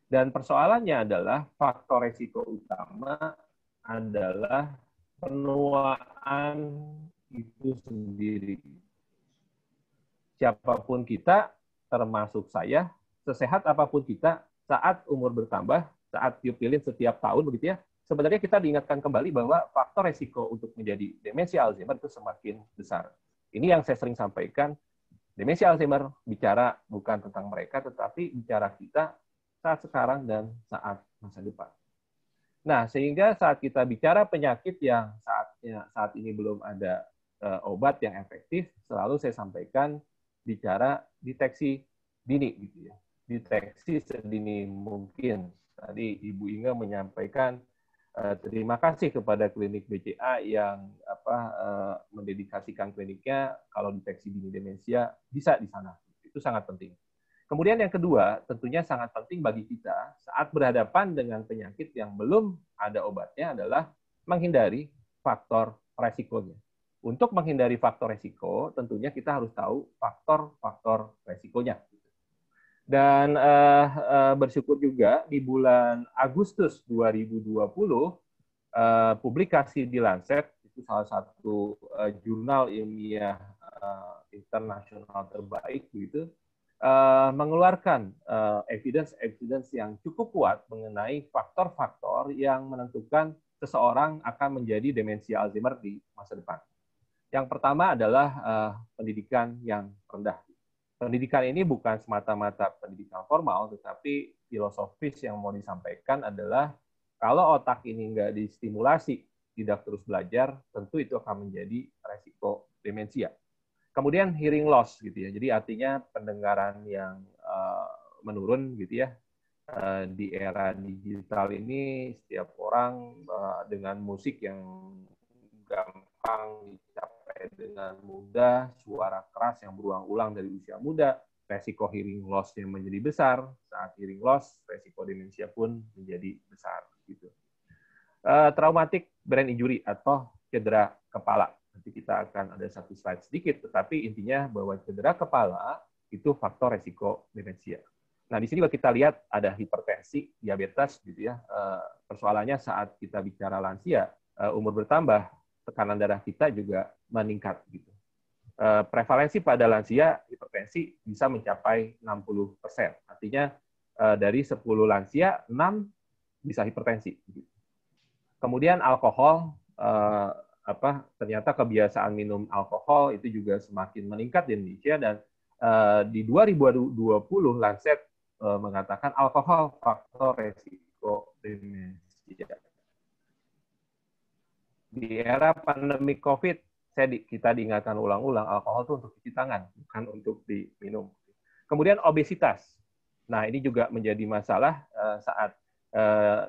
Dan persoalannya adalah faktor resiko utama adalah penuaan itu sendiri. Siapapun kita, termasuk saya, sesehat apapun kita, saat umur bertambah, saat tiup lilin setiap tahun, begitu ya, sebenarnya kita diingatkan kembali bahwa faktor resiko untuk menjadi demensia Alzheimer itu semakin besar. Ini yang saya sering sampaikan, demensia Alzheimer bicara bukan tentang mereka, tetapi bicara kita saat sekarang dan saat masa depan. Nah, sehingga saat kita bicara penyakit yang saat ini belum ada obat yang efektif, selalu saya sampaikan bicara deteksi dini, gitu ya. Deteksi sedini mungkin. Tadi Ibu Inge menyampaikan terima kasih kepada klinik BCA yang mendedikasikan kliniknya kalau deteksi dini demensia bisa di sana. Itu sangat penting. Kemudian yang kedua, tentunya sangat penting bagi kita saat berhadapan dengan penyakit yang belum ada obatnya adalah menghindari faktor resikonya. Untuk menghindari faktor resiko, tentunya kita harus tahu faktor-faktor resikonya. Dan bersyukur juga di bulan Agustus 2020, publikasi di Lancet, itu salah satu jurnal ilmiah internasional terbaik, begitu, mengeluarkan evidence yang cukup kuat mengenai faktor-faktor yang menentukan seseorang akan menjadi demensia Alzheimer di masa depan. Yang pertama adalah pendidikan yang rendah. Pendidikan ini bukan semata-mata pendidikan formal, tetapi filosofis yang mau disampaikan adalah kalau otak ini nggak distimulasi, tidak terus belajar, tentu itu akan menjadi resiko demensia. Kemudian hearing loss gitu ya. Jadi artinya pendengaran yang menurun gitu ya. Di era digital ini setiap orang dengan musik yang gampang dicapai dengan mudah, suara keras yang berulang-ulang dari usia muda, resiko hearing loss-nya menjadi besar. Saat hearing loss, resiko demensia pun menjadi besar gitu. Traumatic brain injury atau cedera kepala. Nanti kita akan ada satu slide sedikit, tetapi intinya bahwa cedera kepala itu faktor resiko demensia. Nah, di sini kalau kita lihat ada hipertensi, diabetes, gitu ya. Persoalannya saat kita bicara lansia, umur bertambah, tekanan darah kita juga meningkat, gitu. Prevalensi pada lansia hipertensi bisa mencapai 60%. Artinya dari 10 lansia, 6 bisa hipertensi. Gitu. Kemudian alkohol, ternyata kebiasaan minum alkohol itu juga semakin meningkat di Indonesia, dan di 2020 Lancet mengatakan alkohol faktor resiko demensia. Di era pandemi COVID, kita diingatkan ulang-ulang alkohol itu untuk cuci tangan, bukan untuk diminum. Kemudian obesitas. Nah, ini juga menjadi masalah saat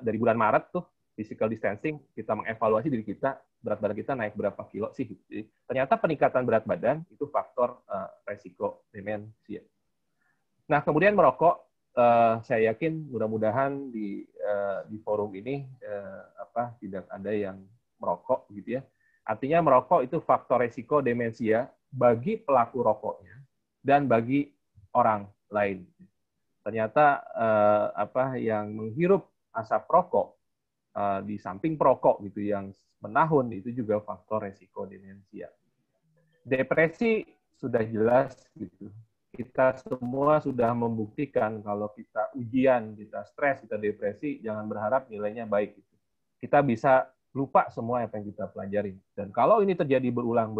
dari bulan Maret tuh physical distancing, kita mengevaluasi diri kita, berat badan kita naik berapa kilo sih. Jadi, ternyata peningkatan berat badan itu faktor resiko demensia. Nah, kemudian merokok, saya yakin mudah-mudahan di forum ini tidak ada yang merokok gitu ya. Artinya merokok itu faktor resiko demensia bagi pelaku rokoknya dan bagi orang lain. Ternyata yang menghirup asap rokok di samping perokok gitu yang menahun itu juga faktor resiko demensia. Depresi sudah jelas gitu. Kita semua sudah membuktikan kalau kita ujian, kita stres, kita depresi, jangan berharap nilainya baik gitu. Kita bisa lupa semua apa yang kita pelajari. Dan kalau ini terjadi berulang,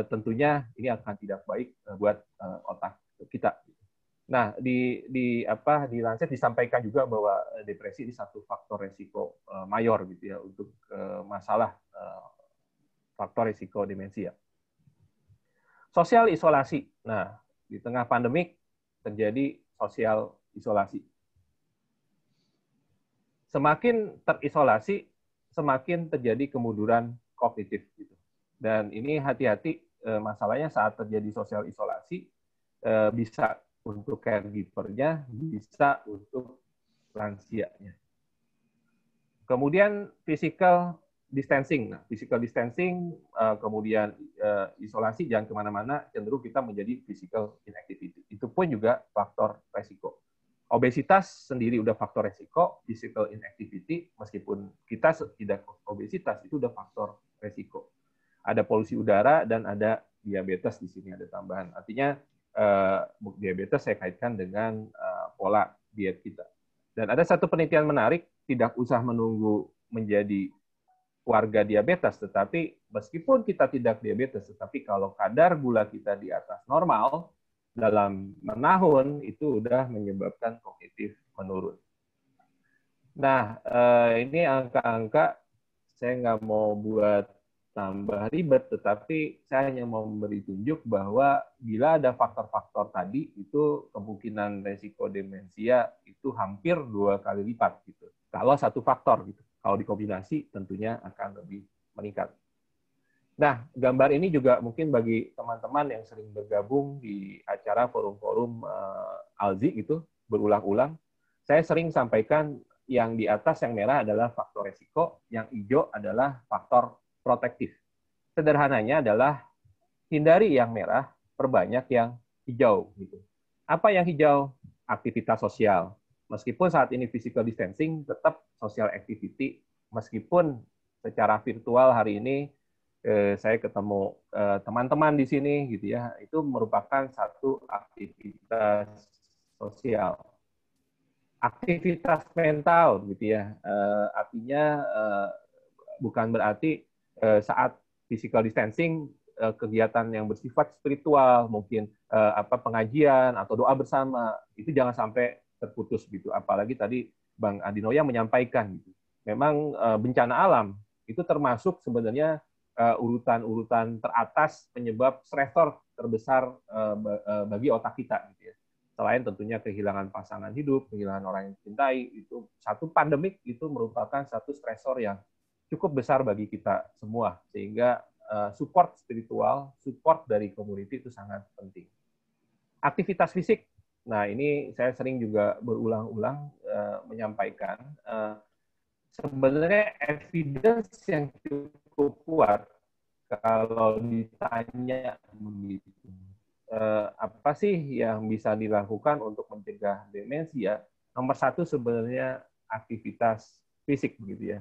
tentunya ini akan tidak baik buat otak kita. Nah, di Lancet disampaikan juga bahwa depresi ini satu faktor resiko mayor gitu ya untuk masalah faktor resiko demensia. Sosial isolasi. Nah, di tengah pandemik terjadi sosial isolasi. Semakin terisolasi, semakin terjadi kemunduran kognitif. Gitu. Dan ini hati-hati, masalahnya saat terjadi sosial isolasi, bisa untuk caregiver-nya, bisa untuk lansianya. Kemudian physical distancing. Nah, physical distancing, kemudian isolasi, jangan kemana-mana, cenderung kita menjadi physical inactivity. Itu pun juga faktor resiko. Obesitas sendiri udah faktor resiko, physical inactivity, meskipun kita tidak obesitas, itu udah faktor resiko. Ada polusi udara dan ada diabetes di sini, ada tambahan. Artinya, diabetes saya kaitkan dengan pola diet kita. Dan ada satu penelitian menarik, tidak usah menunggu menjadi warga diabetes, tetapi meskipun kita tidak diabetes, tetapi kalau kadar gula kita di atas normal, dalam menahun itu udah menyebabkan kognitif menurun. Nah, ini angka-angka saya nggak mau buat tambah ribet, tetapi saya hanya mau memberi tunjuk bahwa bila ada faktor-faktor tadi, itu kemungkinan resiko demensia itu hampir 2 kali lipat gitu. Kalau satu faktor gitu, kalau dikombinasi tentunya akan lebih meningkat. Nah, gambar ini juga mungkin bagi teman-teman yang sering bergabung di acara forum-forum ALZI gitu, berulang-ulang, saya sering sampaikan yang di atas yang merah adalah faktor resiko, yang hijau adalah faktor protektif. Sederhananya adalah hindari yang merah, perbanyak yang hijau. Gitu. Apa yang hijau? Aktivitas sosial. Meskipun saat ini physical distancing, tetap social activity, meskipun secara virtual hari ini saya ketemu teman-teman di sini gitu ya, itu merupakan satu aktivitas sosial. Aktivitas mental gitu ya, artinya bukan berarti saat physical distancing kegiatan yang bersifat spiritual, mungkin pengajian atau doa bersama, itu jangan sampai terputus gitu. Apalagi tadi Bang Adinoya menyampaikan gitu. Memang bencana alam itu termasuk sebenarnya urutan-urutan teratas penyebab stresor terbesar bagi otak kita gitu ya. Selain tentunya kehilangan pasangan hidup, kehilangan orang yang dicintai, itu satu pandemik itu merupakan satu stresor yang cukup besar bagi kita semua, sehingga support spiritual, support dari community itu sangat penting. Aktivitas fisik, nah ini saya sering juga berulang-ulang menyampaikan, sebenarnya evidence yang cukup kuat kalau ditanya begitu, apa sih yang bisa dilakukan untuk mencegah demensia? Nomor satu sebenarnya aktivitas fisik begitu ya.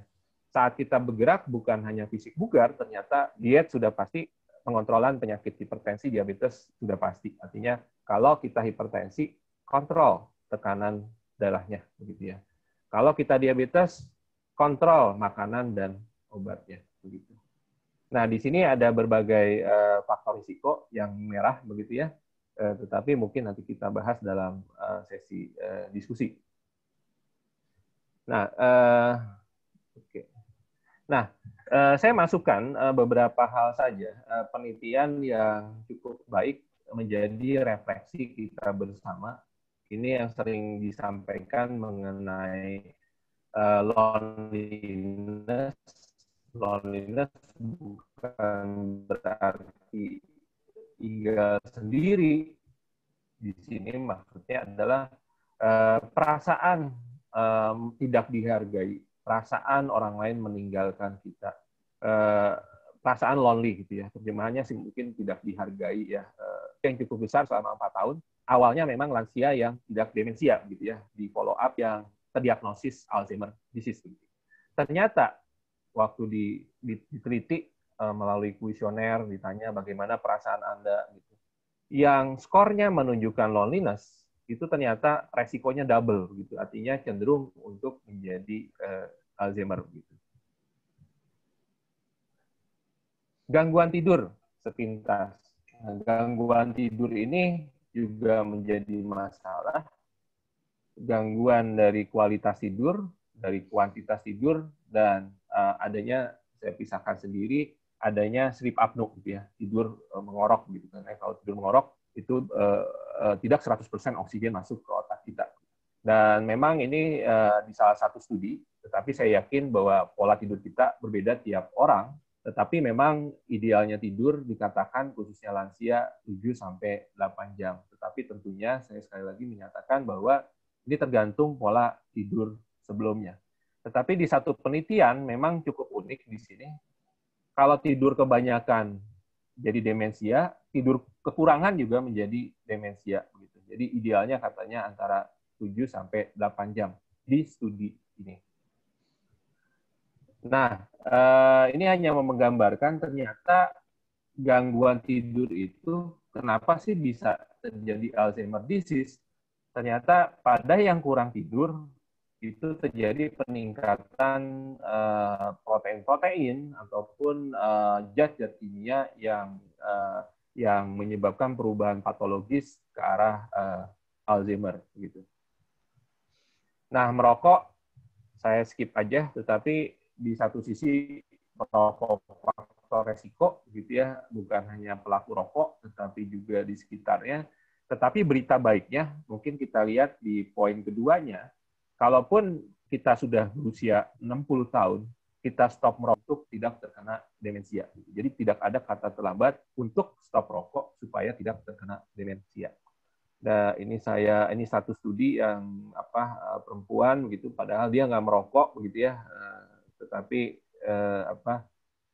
Saat kita bergerak bukan hanya fisik bugar, ternyata diet sudah pasti, pengontrolan penyakit hipertensi, diabetes sudah pasti. Artinya kalau kita hipertensi, kontrol tekanan darahnya begitu ya. Kalau kita diabetes, kontrol makanan dan obatnya. begitu. Nah, di sini ada berbagai faktor risiko yang merah begitu ya, tetapi mungkin nanti kita bahas dalam sesi diskusi. Nah, oke. Nah, saya masukkan beberapa hal saja penelitian yang cukup baik menjadi refleksi kita bersama. Ini yang sering disampaikan mengenai loneliness. Loneliness bukan berarti tinggal sendiri. Di sini maksudnya adalah perasaan tidak dihargai, perasaan orang lain meninggalkan kita, perasaan lonely gitu ya. Terjemahannya sih mungkin tidak dihargai ya. Yang cukup besar selama 4 tahun. Awalnya memang lansia yang tidak demensia gitu ya, di follow up yang terdiagnosis Alzheimer disease. Ternyata waktu diteliti melalui kuesioner, ditanya bagaimana perasaan Anda gitu. Yang skornya menunjukkan loneliness itu ternyata resikonya double gitu. Artinya cenderung untuk menjadi Alzheimer gitu. Gangguan tidur sepintas. Nah, gangguan tidur ini juga menjadi masalah. Gangguan dari kualitas tidur, dari kuantitas tidur, dan adanya, saya pisahkan sendiri, adanya sleep apnea gitu ya, tidur mengorok gitu. Karena kalau tidur mengorok itu tidak 100% oksigen masuk ke otak kita. Dan memang ini di salah satu studi, tetapi saya yakin bahwa pola tidur kita berbeda tiap orang, tetapi memang idealnya tidur dikatakan khususnya lansia 7-8 jam. Tetapi tentunya saya sekali lagi menyatakan bahwa ini tergantung pola tidur sebelumnya. Tetapi di satu penelitian memang cukup unik di sini. Kalau tidur kebanyakan jadi demensia, tidur kekurangan juga menjadi demensia. Jadi idealnya katanya antara 7-8 jam di studi ini. Nah, ini hanya menggambarkan ternyata gangguan tidur itu kenapa sih bisa terjadi Alzheimer disease. Ternyata pada yang kurang tidur itu terjadi peningkatan protein-protein ataupun zat-zat kimia yang menyebabkan perubahan patologis ke arah Alzheimer gitu. Nah, merokok saya skip aja, tetapi di satu sisi merokok faktor resiko gitu ya, bukan hanya pelaku rokok tetapi juga di sekitarnya. Tetapi berita baiknya mungkin kita lihat di poin keduanya. Kalaupun kita sudah berusia 60 tahun, kita stop merokok tidak terkena demensia. Jadi tidak ada kata terlambat untuk stop rokok supaya tidak terkena demensia. Nah, ini satu studi yang perempuan gitu, padahal dia nggak merokok begitu ya, tetapi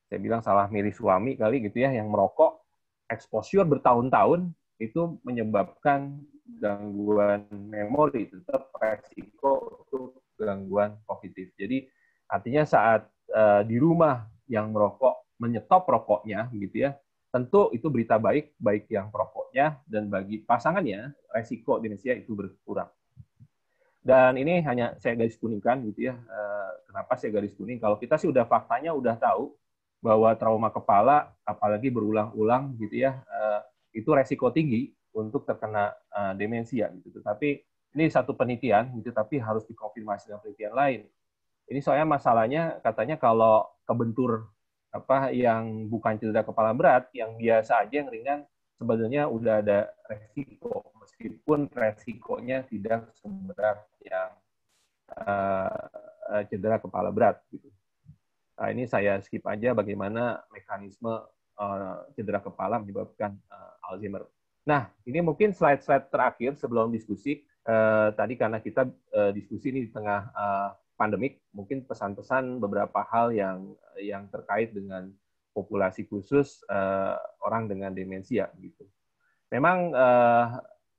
saya bilang salah milih suami kali gitu ya, yang merokok, exposure bertahun-tahun itu menyebabkan gangguan memori, tetap resiko untuk gangguan kognitif. Jadi artinya saat di rumah yang merokok menyetop rokoknya gitu ya, tentu itu berita baik yang perokoknya dan bagi pasangannya resiko demensia itu berkurang. Dan ini hanya saya garis kuningkan gitu ya. Kenapa saya garis kuning? Kalau kita sih udah faktanya udah tahu bahwa trauma kepala apalagi berulang-ulang gitu ya, itu resiko tinggi untuk terkena demensia gitu. Tapi ini satu penelitian gitu, tapi harus dikonfirmasi dengan penelitian lain. Ini soalnya masalahnya katanya kalau kebentur yang bukan cedera kepala berat, yang biasa aja yang ringan sebenarnya udah ada resiko, meskipun resikonya tidak seberat yang cedera kepala berat gitu. Nah, ini saya skip aja bagaimana mekanisme cedera kepala menyebabkan Alzheimer. Nah, ini mungkin slide-slide terakhir sebelum diskusi. Tadi karena kita diskusi ini di tengah pandemik, mungkin pesan-pesan beberapa hal yang terkait dengan populasi khusus orang dengan demensia gitu. Memang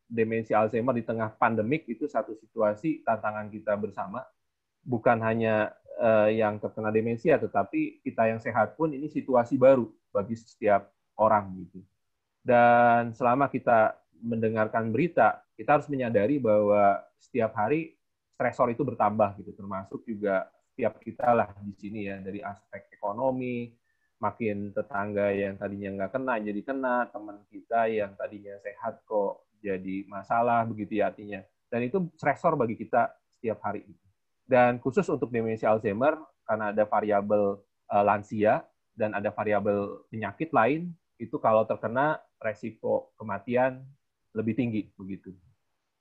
demensia Alzheimer di tengah pandemik itu satu situasi tantangan kita bersama. Bukan hanya yang terkena demensia, tetapi kita yang sehat pun ini situasi baru bagi setiap orang gitu. Dan selama kita mendengarkan berita, kita harus menyadari bahwa setiap hari stresor itu bertambah gitu, termasuk juga setiap kita lah di sini ya, dari aspek ekonomi, makin tetangga yang tadinya nggak kena jadi kena, teman kita yang tadinya sehat kok jadi masalah begitu ya artinya. Dan itu stresor bagi kita setiap hari. Dan khusus untuk demensia Alzheimer, karena ada variabel lansia dan ada variabel penyakit lain, itu kalau terkena resiko kematian lebih tinggi begitu.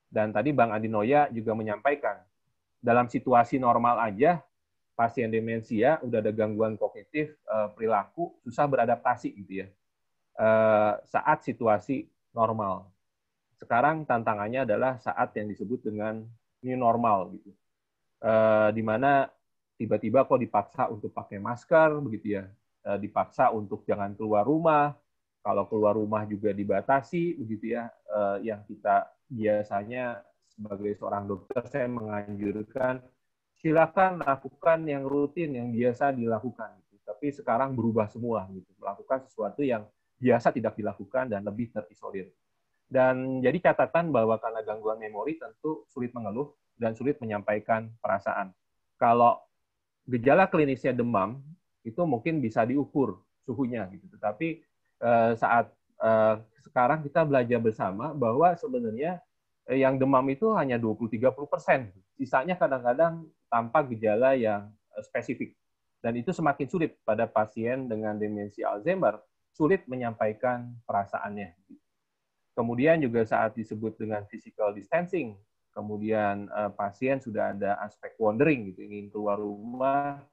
Dan tadi Bang Andi Noya juga menyampaikan, dalam situasi normal aja, pasien demensia udah ada gangguan kognitif, perilaku, susah beradaptasi gitu ya, saat situasi normal. Sekarang tantangannya adalah saat yang disebut dengan new normal gitu, di mana tiba-tiba kok dipaksa untuk pakai masker begitu ya, dipaksa untuk jangan keluar rumah, kalau keluar rumah juga dibatasi begitu ya, yang kita biasanya sebagai seorang dokter saya menganjurkan silakan lakukan yang rutin yang biasa dilakukan gitu. Tapi sekarang berubah semua gitu, melakukan sesuatu yang biasa tidak dilakukan dan lebih terisolir. Dan jadi catatan bahwa karena gangguan memori tentu sulit mengeluh dan sulit menyampaikan perasaan. Kalau gejala klinisnya demam itu mungkin bisa diukur suhunya gitu, tetapi saat sekarang kita belajar bersama bahwa sebenarnya yang demam itu hanya 20-30%. Sisanya kadang-kadang tanpa gejala yang spesifik. Dan itu semakin sulit pada pasien dengan demensia Alzheimer, sulit menyampaikan perasaannya. Kemudian juga saat disebut dengan physical distancing, kemudian pasien sudah ada aspek wandering, gitu, ingin keluar rumah,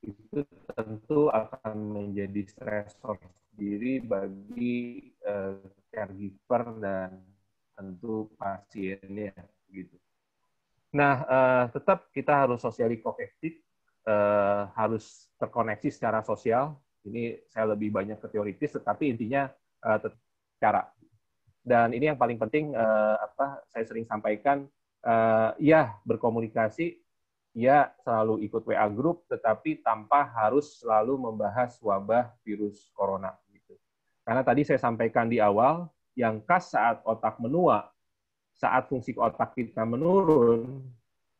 itu tentu akan menjadi stresor sendiri bagi caregiver dan tentu pasiennya gitu. Nah, tetap kita harus socially cognitive, harus terkoneksi secara sosial. Ini saya lebih banyak ke teoritis, tetapi intinya cara. Dan ini yang paling penting, saya sering sampaikan, ya berkomunikasi, ya selalu ikut WA group, tetapi tanpa harus selalu membahas wabah virus corona. Gitu. Karena tadi saya sampaikan di awal, yang khas saat otak menua, saat fungsi otak kita menurun,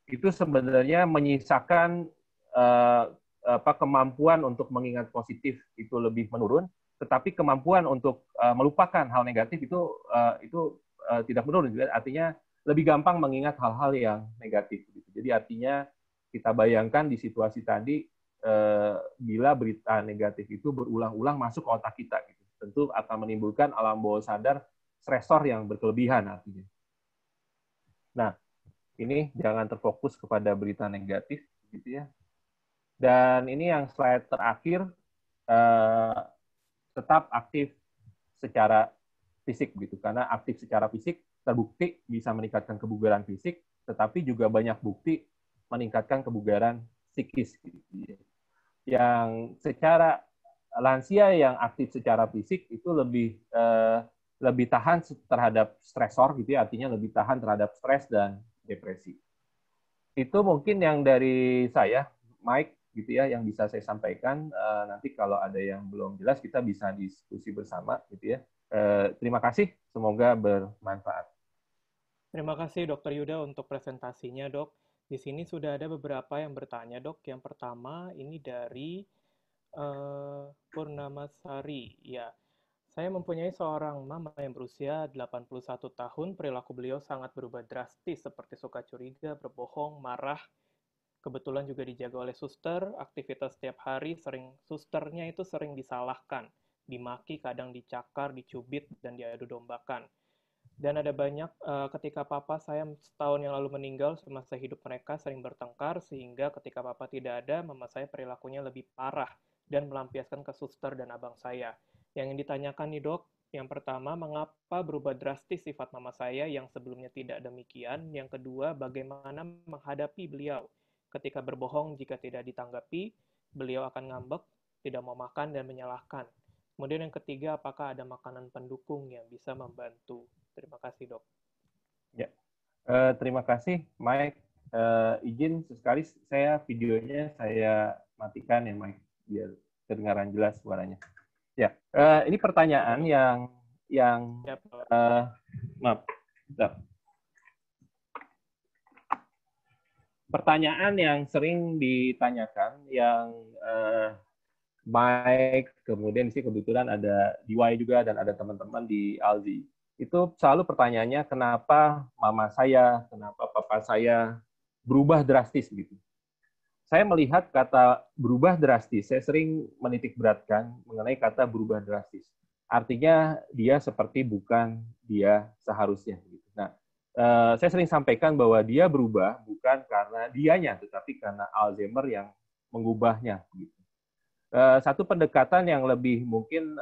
itu sebenarnya menyisakan kemampuan untuk mengingat positif itu lebih menurun, tetapi kemampuan untuk melupakan hal negatif itu tidak menurun. Artinya lebih gampang mengingat hal-hal yang negatif. Gitu. Jadi artinya kita bayangkan di situasi tadi, bila berita negatif itu berulang-ulang masuk ke otak kita, gitu. Tentu akan menimbulkan alam bawah sadar stresor yang berkelebihan artinya. Nah, ini jangan terfokus kepada berita negatif, gitu ya. Dan ini yang slide terakhir, tetap aktif secara fisik, gitu. Karena aktif secara fisik terbukti bisa meningkatkan kebugaran fisik, tetapi juga banyak bukti meningkatkan kebugaran psikis. Gitu. Yang secara lansia yang aktif secara fisik itu lebih tahan terhadap stresor, gitu ya, artinya lebih tahan terhadap stres dan depresi. Itu mungkin yang dari saya, Mike, gitu ya, yang bisa saya sampaikan. Nanti kalau ada yang belum jelas kita bisa diskusi bersama, gitu ya. Terima kasih, semoga bermanfaat. Terima kasih Dr. Yuda untuk presentasinya, Dok. Di sini sudah ada beberapa yang bertanya, Dok. Yang pertama ini dari Purnamasari. Ya, saya mempunyai seorang mama yang berusia 81 tahun. Perilaku beliau sangat berubah drastis, seperti suka curiga, berbohong, marah. Kebetulan juga dijaga oleh suster. Aktivitas setiap hari susternya itu sering disalahkan, dimaki, kadang dicakar, dicubit, dan diadu dombakan. Dan ada banyak ketika papa saya setahun yang lalu meninggal, semasa hidup mereka sering bertengkar, sehingga ketika papa tidak ada, mama saya perilakunya lebih parah dan melampiaskan ke suster dan abang saya. Yang ingin ditanyakan nih, Dok, yang pertama, mengapa berubah drastis sifat mama saya yang sebelumnya tidak demikian? Yang kedua, bagaimana menghadapi beliau? Ketika berbohong, jika tidak ditanggapi, beliau akan ngambek, tidak mau makan, dan menyalahkan. Kemudian yang ketiga, apakah ada makanan pendukung yang bisa membantu? Terima kasih, Dok. Ya, terima kasih, Mike. Izin sesekali saya videonya saya matikan ya, Mike, biar kedengaran jelas suaranya. Ya, ini pertanyaan yang maaf. pertanyaan yang sering ditanyakan, yang Mike, kemudian di sini kebetulan ada DY juga dan ada teman-teman di Alzi. Itu selalu pertanyaannya, kenapa mama saya, kenapa papa saya berubah drastis gitu. Saya melihat kata berubah drastis, saya sering menitik beratkan mengenai kata berubah drastis. Artinya dia seperti bukan dia seharusnya. Gitu. Nah, saya sering sampaikan bahwa dia berubah bukan karena dianya, tetapi karena Alzheimer yang mengubahnya. Gitu. Satu pendekatan yang lebih mungkin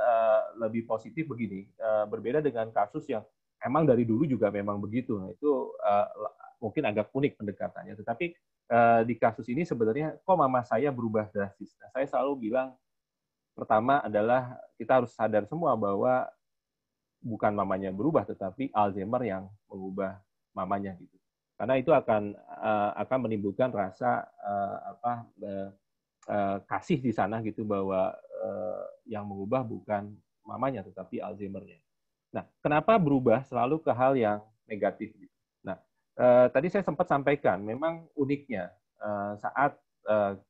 lebih positif begini, berbeda dengan kasus yang emang dari dulu juga memang begitu. Nah, itu mungkin agak unik pendekatannya. Tetapi di kasus ini sebenarnya kok mama saya berubah drastis. Nah, saya selalu bilang pertama adalah kita harus sadar semua bahwa bukan mamanya berubah, tetapi Alzheimer yang mengubah mamanya gitu. Karena itu akan menimbulkan rasa kasih di sana gitu bahwa yang mengubah bukan mamanya tetapi Alzheimer-nya. Nah, kenapa berubah selalu ke hal yang negatif? Nah, tadi saya sempat sampaikan memang uniknya saat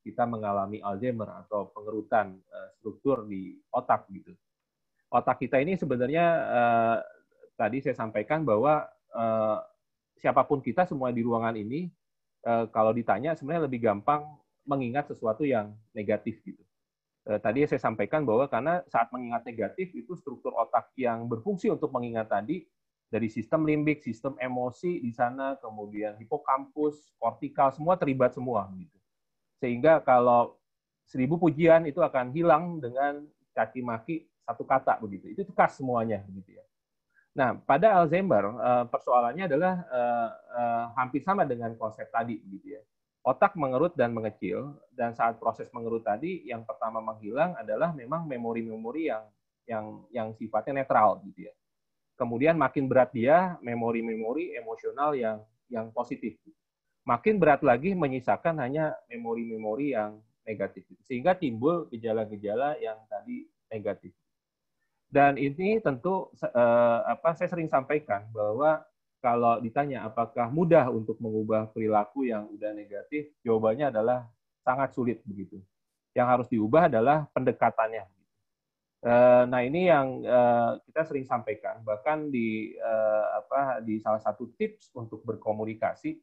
kita mengalami Alzheimer atau pengerutan struktur di otak gitu. Otak kita ini sebenarnya tadi saya sampaikan bahwa siapapun kita semua di ruangan ini kalau ditanya sebenarnya lebih gampang mengingat sesuatu yang negatif gitu. Tadi saya sampaikan bahwa karena saat mengingat negatif itu struktur otak yang berfungsi untuk mengingat tadi dari sistem limbik, sistem emosi di sana, kemudian hipokampus, kortikal, semua terlibat semua gitu. Sehingga kalau 1000 pujian itu akan hilang dengan caci maki satu kata begitu. Itu khas semuanya gitu ya. Nah, pada Alzheimer persoalannya adalah hampir sama dengan konsep tadi begitu ya. Otak mengerut dan mengecil, dan saat proses mengerut tadi, yang pertama menghilang adalah memang memori-memori yang sifatnya netral gitu ya. Kemudian makin berat dia, memori-memori emosional yang positif. Makin berat lagi menyisakan hanya memori-memori yang negatif. Sehingga timbul gejala-gejala yang tadi negatif. Dan ini tentu saya sering sampaikan bahwa kalau ditanya apakah mudah untuk mengubah perilaku yang udah negatif, jawabannya adalah sangat sulit begitu. Yang harus diubah adalah pendekatannya. Nah ini yang kita sering sampaikan, bahkan di salah satu tips untuk berkomunikasi,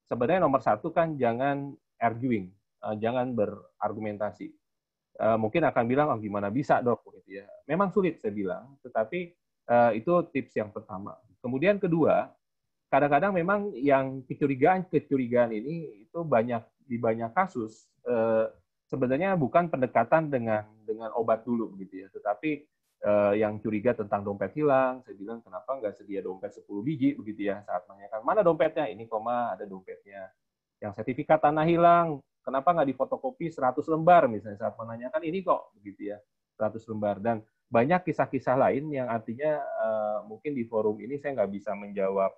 sebenarnya nomor satu kan jangan arguing, jangan berargumentasi. Mungkin akan bilang, oh gimana bisa dok, gitu ya. Memang sulit saya bilang, tetapi itu tips yang pertama. Kemudian kedua, kadang-kadang memang yang kecurigaan ini itu di banyak kasus sebenarnya bukan pendekatan dengan obat dulu begitu ya, tetapi yang curiga tentang dompet hilang, saya bilang kenapa nggak sedia dompet 10 biji begitu ya, saat menanyakan mana dompetnya, ini koma ada dompetnya. Yang sertifikat tanah hilang, kenapa nggak difotokopi 100 lembar misalnya, saat menanyakan ini kok begitu ya, 100 lembar. Dan banyak kisah-kisah lain yang artinya mungkin di forum ini saya nggak bisa menjawab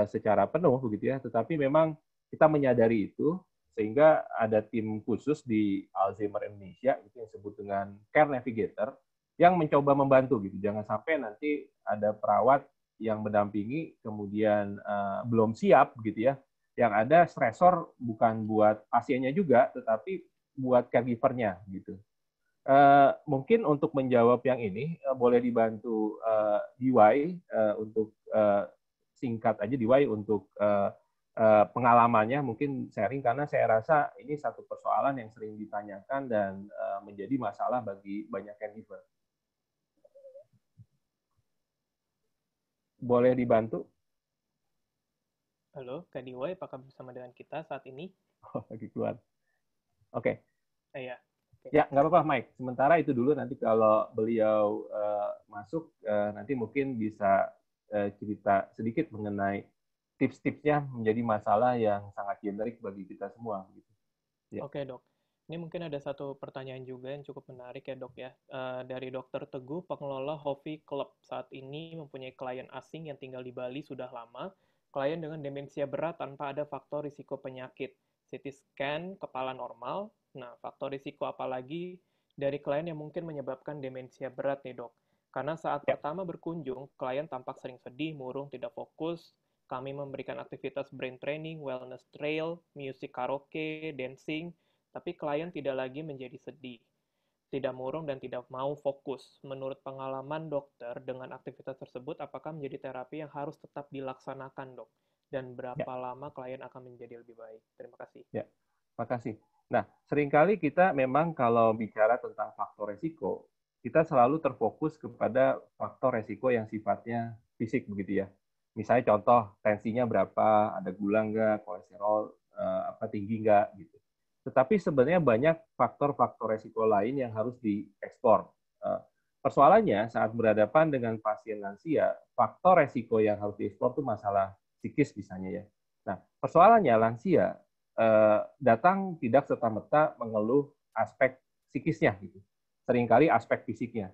secara penuh begitu ya, tetapi memang kita menyadari itu sehingga ada tim khusus di Alzheimer Indonesia itu yang disebut dengan Care Navigator yang mencoba membantu gitu. Jangan sampai nanti ada perawat yang mendampingi kemudian belum siap gitu ya. Yang ada stresor bukan buat pasiennya juga tetapi buat caregiver-nya gitu. Mungkin untuk menjawab yang ini boleh dibantu DY untuk singkat aja DY untuk pengalamannya mungkin sharing, karena saya rasa ini satu persoalan yang sering ditanyakan dan menjadi masalah bagi banyak caregiver. Boleh dibantu? Halo, Kak DY, apakah bersama dengan kita saat ini? Oh, lagi keluar. Oke. Iya. Ya, nggak apa-apa, Mike. Sementara itu dulu, nanti kalau beliau masuk, nanti mungkin bisa cerita sedikit mengenai tips-tipsnya menjadi masalah yang sangat generik bagi kita semua. Gitu. Ya. Oke, dok. Ini mungkin ada satu pertanyaan juga yang cukup menarik ya, dok ya. Dari Dr. Teguh, pengelola Hovi Club saat ini mempunyai klien asing yang tinggal di Bali sudah lama, klien dengan demensia berat tanpa ada faktor risiko penyakit. CT scan, kepala normal. Nah, faktor risiko apa lagi dari klien yang mungkin menyebabkan demensia berat nih, dok? Karena saat pertama berkunjung, klien tampak sering sedih, murung, tidak fokus, Kami memberikan aktivitas brain training, wellness trail, music karaoke, dancing, tapi klien tidak lagi menjadi sedih, tidak murung dan tidak mau fokus. Menurut pengalaman dokter, dengan aktivitas tersebut, apakah menjadi terapi yang harus tetap dilaksanakan, dok? Dan berapa lama klien akan menjadi lebih baik? Terima kasih. Ya, makasih. Nah, seringkali kita memang kalau bicara tentang faktor resiko, kita selalu terfokus kepada faktor resiko yang sifatnya fisik begitu ya. Misalnya contoh, tensinya berapa, ada gula nggak, kolesterol tinggi nggak, gitu. Tetapi sebenarnya banyak faktor-faktor resiko lain yang harus dieksplor. Persoalannya saat berhadapan dengan pasien lansia, faktor resiko yang harus dieksplor itu masalah psikis misalnya ya. Nah, persoalannya lansia datang tidak serta-merta mengeluh aspek psikisnya gitu. Seringkali aspek fisiknya.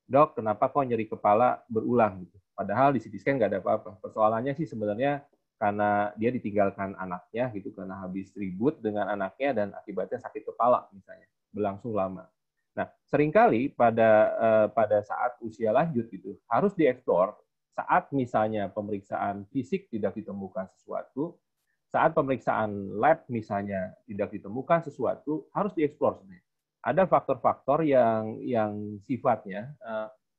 Dok, kenapa kok nyeri kepala berulang gitu? Padahal di CT scan nggak ada apa-apa. Persoalannya sih sebenarnya karena dia ditinggalkan anaknya gitu, karena habis ribut dengan anaknya dan akibatnya sakit kepala misalnya, berlangsung lama. Nah, seringkali pada saat usia lanjut gitu harus dieksplor saat misalnya pemeriksaan fisik tidak ditemukan sesuatu, saat pemeriksaan lab misalnya tidak ditemukan sesuatu, harus dieksplor sebenarnya. Ada faktor-faktor yang sifatnya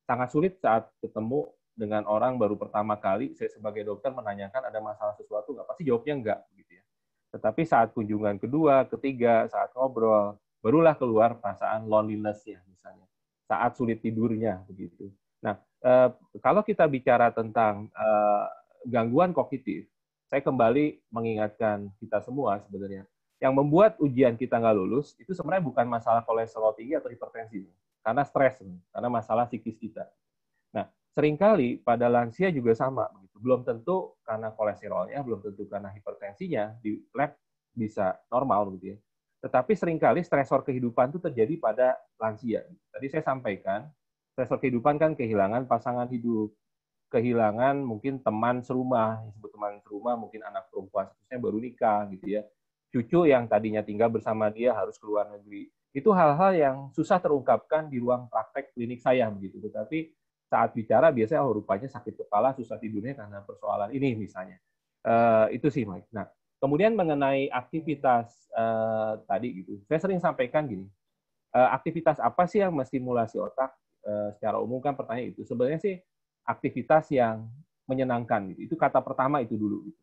sangat sulit saat ketemu dengan orang baru pertama kali. Saya sebagai dokter menanyakan ada masalah sesuatu nggak? Pasti jawabnya enggak, begitu ya. Tetapi saat kunjungan kedua, ketiga, saat ngobrol, barulah keluar perasaan loneliness-nya misalnya. Saat sulit tidurnya, begitu. Nah, kalau kita bicara tentang gangguan kognitif, saya kembali mengingatkan kita semua sebenarnya, yang membuat ujian kita nggak lulus, itu sebenarnya bukan masalah kolesterol tinggi atau hipertensi, karena stres, karena masalah psikis kita. Nah, seringkali pada lansia juga sama, begitu. Belum tentu karena kolesterolnya, belum tentu karena hipertensinya, di lab bisa normal, gitu ya. Tetapi seringkali stresor kehidupan itu terjadi pada lansia. Tadi saya sampaikan, stresor kehidupan kan kehilangan pasangan hidup, kehilangan mungkin teman serumah, disebut teman serumah, mungkin anak perempuan seterusnya baru nikah gitu ya. Cucu yang tadinya tinggal bersama dia harus keluar negeri. Itu hal-hal yang susah terungkapkan di ruang praktek klinik saya begitu. Tetapi saat bicara biasanya rupanya sakit kepala, susah tidurnya karena persoalan ini misalnya. Itu sih, Mike. Nah, kemudian mengenai aktivitas tadi gitu. Saya sering sampaikan gini. Aktivitas apa sih yang menstimulasi otak? Secara umum kan pertanyaan itu. Sebenarnya sih aktivitas yang menyenangkan gitu. Itu kata pertama itu dulu gitu.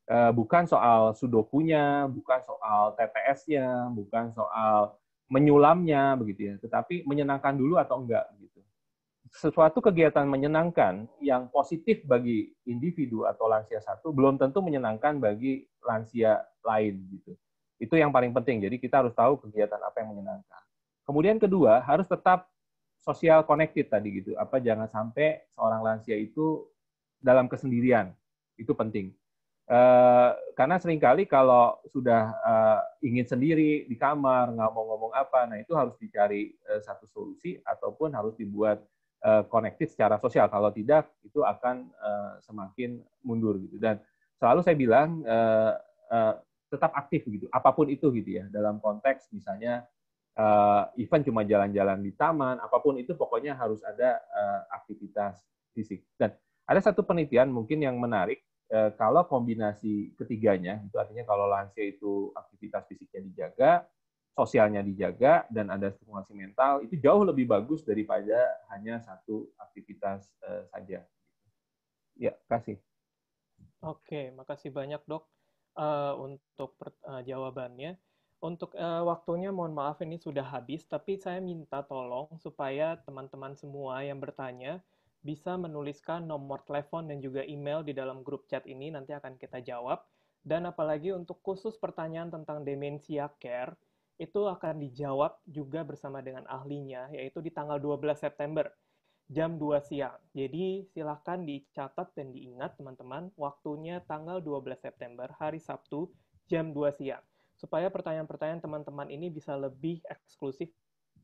Bukan soal sudokunya, bukan soal TTS-nya, bukan soal menyulamnya begitu ya, tetapi menyenangkan dulu atau enggak gitu. Sesuatu kegiatan menyenangkan yang positif bagi individu atau lansia satu belum tentu menyenangkan bagi lansia lain gitu. Itu yang paling penting. Jadi kita harus tahu kegiatan apa yang menyenangkan. Kemudian kedua, harus tetap social connected tadi gitu. Apa jangan sampai seorang lansia itu dalam kesendirian. Itu penting. Karena seringkali kalau sudah ingin sendiri di kamar, nggak mau ngomong apa, nah itu harus dicari satu solusi ataupun harus dibuat connected secara sosial. Kalau tidak, itu akan semakin mundur gitu. Dan selalu saya bilang tetap aktif gitu, apapun itu gitu ya. Dalam konteks misalnya event cuma jalan-jalan di taman, apapun itu pokoknya harus ada aktivitas fisik. Dan ada satu penelitian mungkin yang menarik, kalau kombinasi ketiganya, itu artinya kalau lansia itu aktivitas fisiknya dijaga, sosialnya dijaga, dan ada stimulasi mental, itu jauh lebih bagus daripada hanya satu aktivitas saja. Ya, kasih. Oke, makasih banyak dok untuk jawabannya. Untuk waktunya mohon maaf ini sudah habis, tapi saya minta tolong supaya teman-teman semua yang bertanya bisa menuliskan nomor telepon dan juga email di dalam grup chat ini, nanti akan kita jawab. Dan apalagi untuk khusus pertanyaan tentang demensia care, itu akan dijawab juga bersama dengan ahlinya, yaitu di tanggal 12 September, jam 2 siang. Jadi silakan dicatat dan diingat teman-teman, waktunya tanggal 12 September, hari Sabtu, jam 2 siang. Supaya pertanyaan-pertanyaan teman-teman ini bisa lebih eksklusif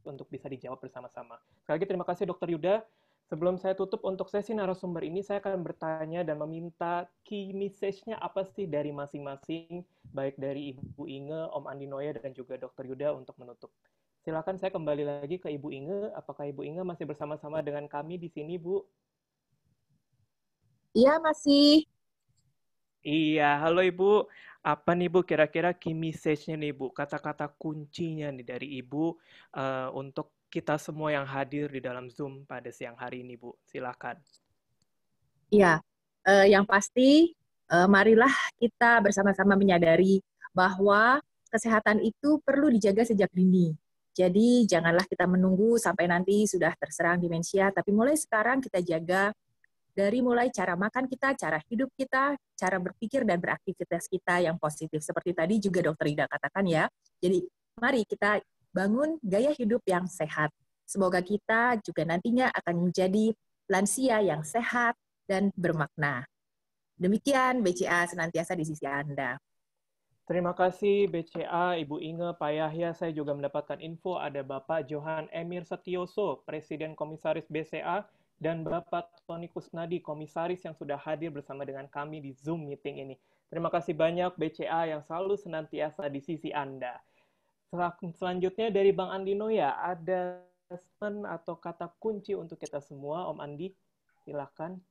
untuk bisa dijawab bersama-sama. Sekali lagi terima kasih Dr. Yuda. Sebelum saya tutup untuk sesi narasumber ini, saya akan bertanya dan meminta key message-nya apa sih dari masing-masing, baik dari Ibu Inge, Om Andi Noya, dan juga Dr. Yuda untuk menutup. Silakan saya kembali lagi ke Ibu Inge. Apakah Ibu Inge masih bersama-sama dengan kami di sini, Bu? Iya, masih. Iya, halo Ibu. Apa nih Bu kira-kira key message-nya nih Bu, kata-kata kuncinya nih dari Ibu untuk kita semua yang hadir di dalam Zoom pada siang hari ini Bu. Silakan. Iya, yang pasti marilah kita bersama-sama menyadari bahwa kesehatan itu perlu dijaga sejak dini. Jadi janganlah kita menunggu sampai nanti sudah terserang demensia, tapi mulai sekarang kita jaga dari mulai cara makan kita, cara hidup kita, cara berpikir dan beraktivitas kita yang positif. Seperti tadi juga Dokter Ida katakan ya. Jadi mari kita bangun gaya hidup yang sehat. Semoga kita juga nantinya akan menjadi lansia yang sehat dan bermakna. Demikian BCA senantiasa di sisi Anda. Terima kasih BCA, Ibu Inge, Pak Yahya. Saya juga mendapatkan info ada Bapak Johan Emir Setioso, Presiden Komisaris BCA, dan Bapak Tony Kusnadi, Komisaris yang sudah hadir bersama dengan kami di Zoom meeting ini. Terima kasih banyak BCA yang selalu senantiasa di sisi Anda. Selanjutnya dari Bang Andi Noya, ada statement atau kata kunci untuk kita semua, Om Andi. Silakan.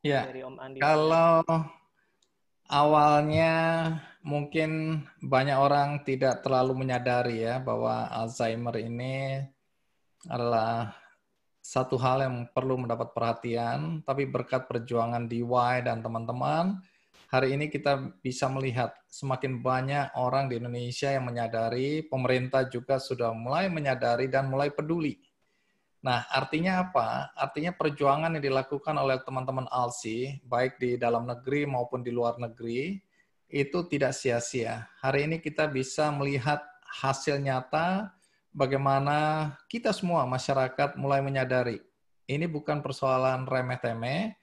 Ya, Dari Om Andi kalau awalnya mungkin banyak orang tidak terlalu menyadari ya bahwa Alzheimer ini adalah satu hal yang perlu mendapat perhatian, tapi berkat perjuangan DY dan teman-teman, hari ini kita bisa melihat semakin banyak orang di Indonesia yang menyadari, pemerintah juga sudah mulai menyadari dan mulai peduli. Nah, artinya apa? Artinya perjuangan yang dilakukan oleh teman-teman ALSI, baik di dalam negeri maupun di luar negeri, itu tidak sia-sia. Hari ini kita bisa melihat hasil nyata bagaimana kita semua, masyarakat, mulai menyadari. Ini bukan persoalan remeh-temeh,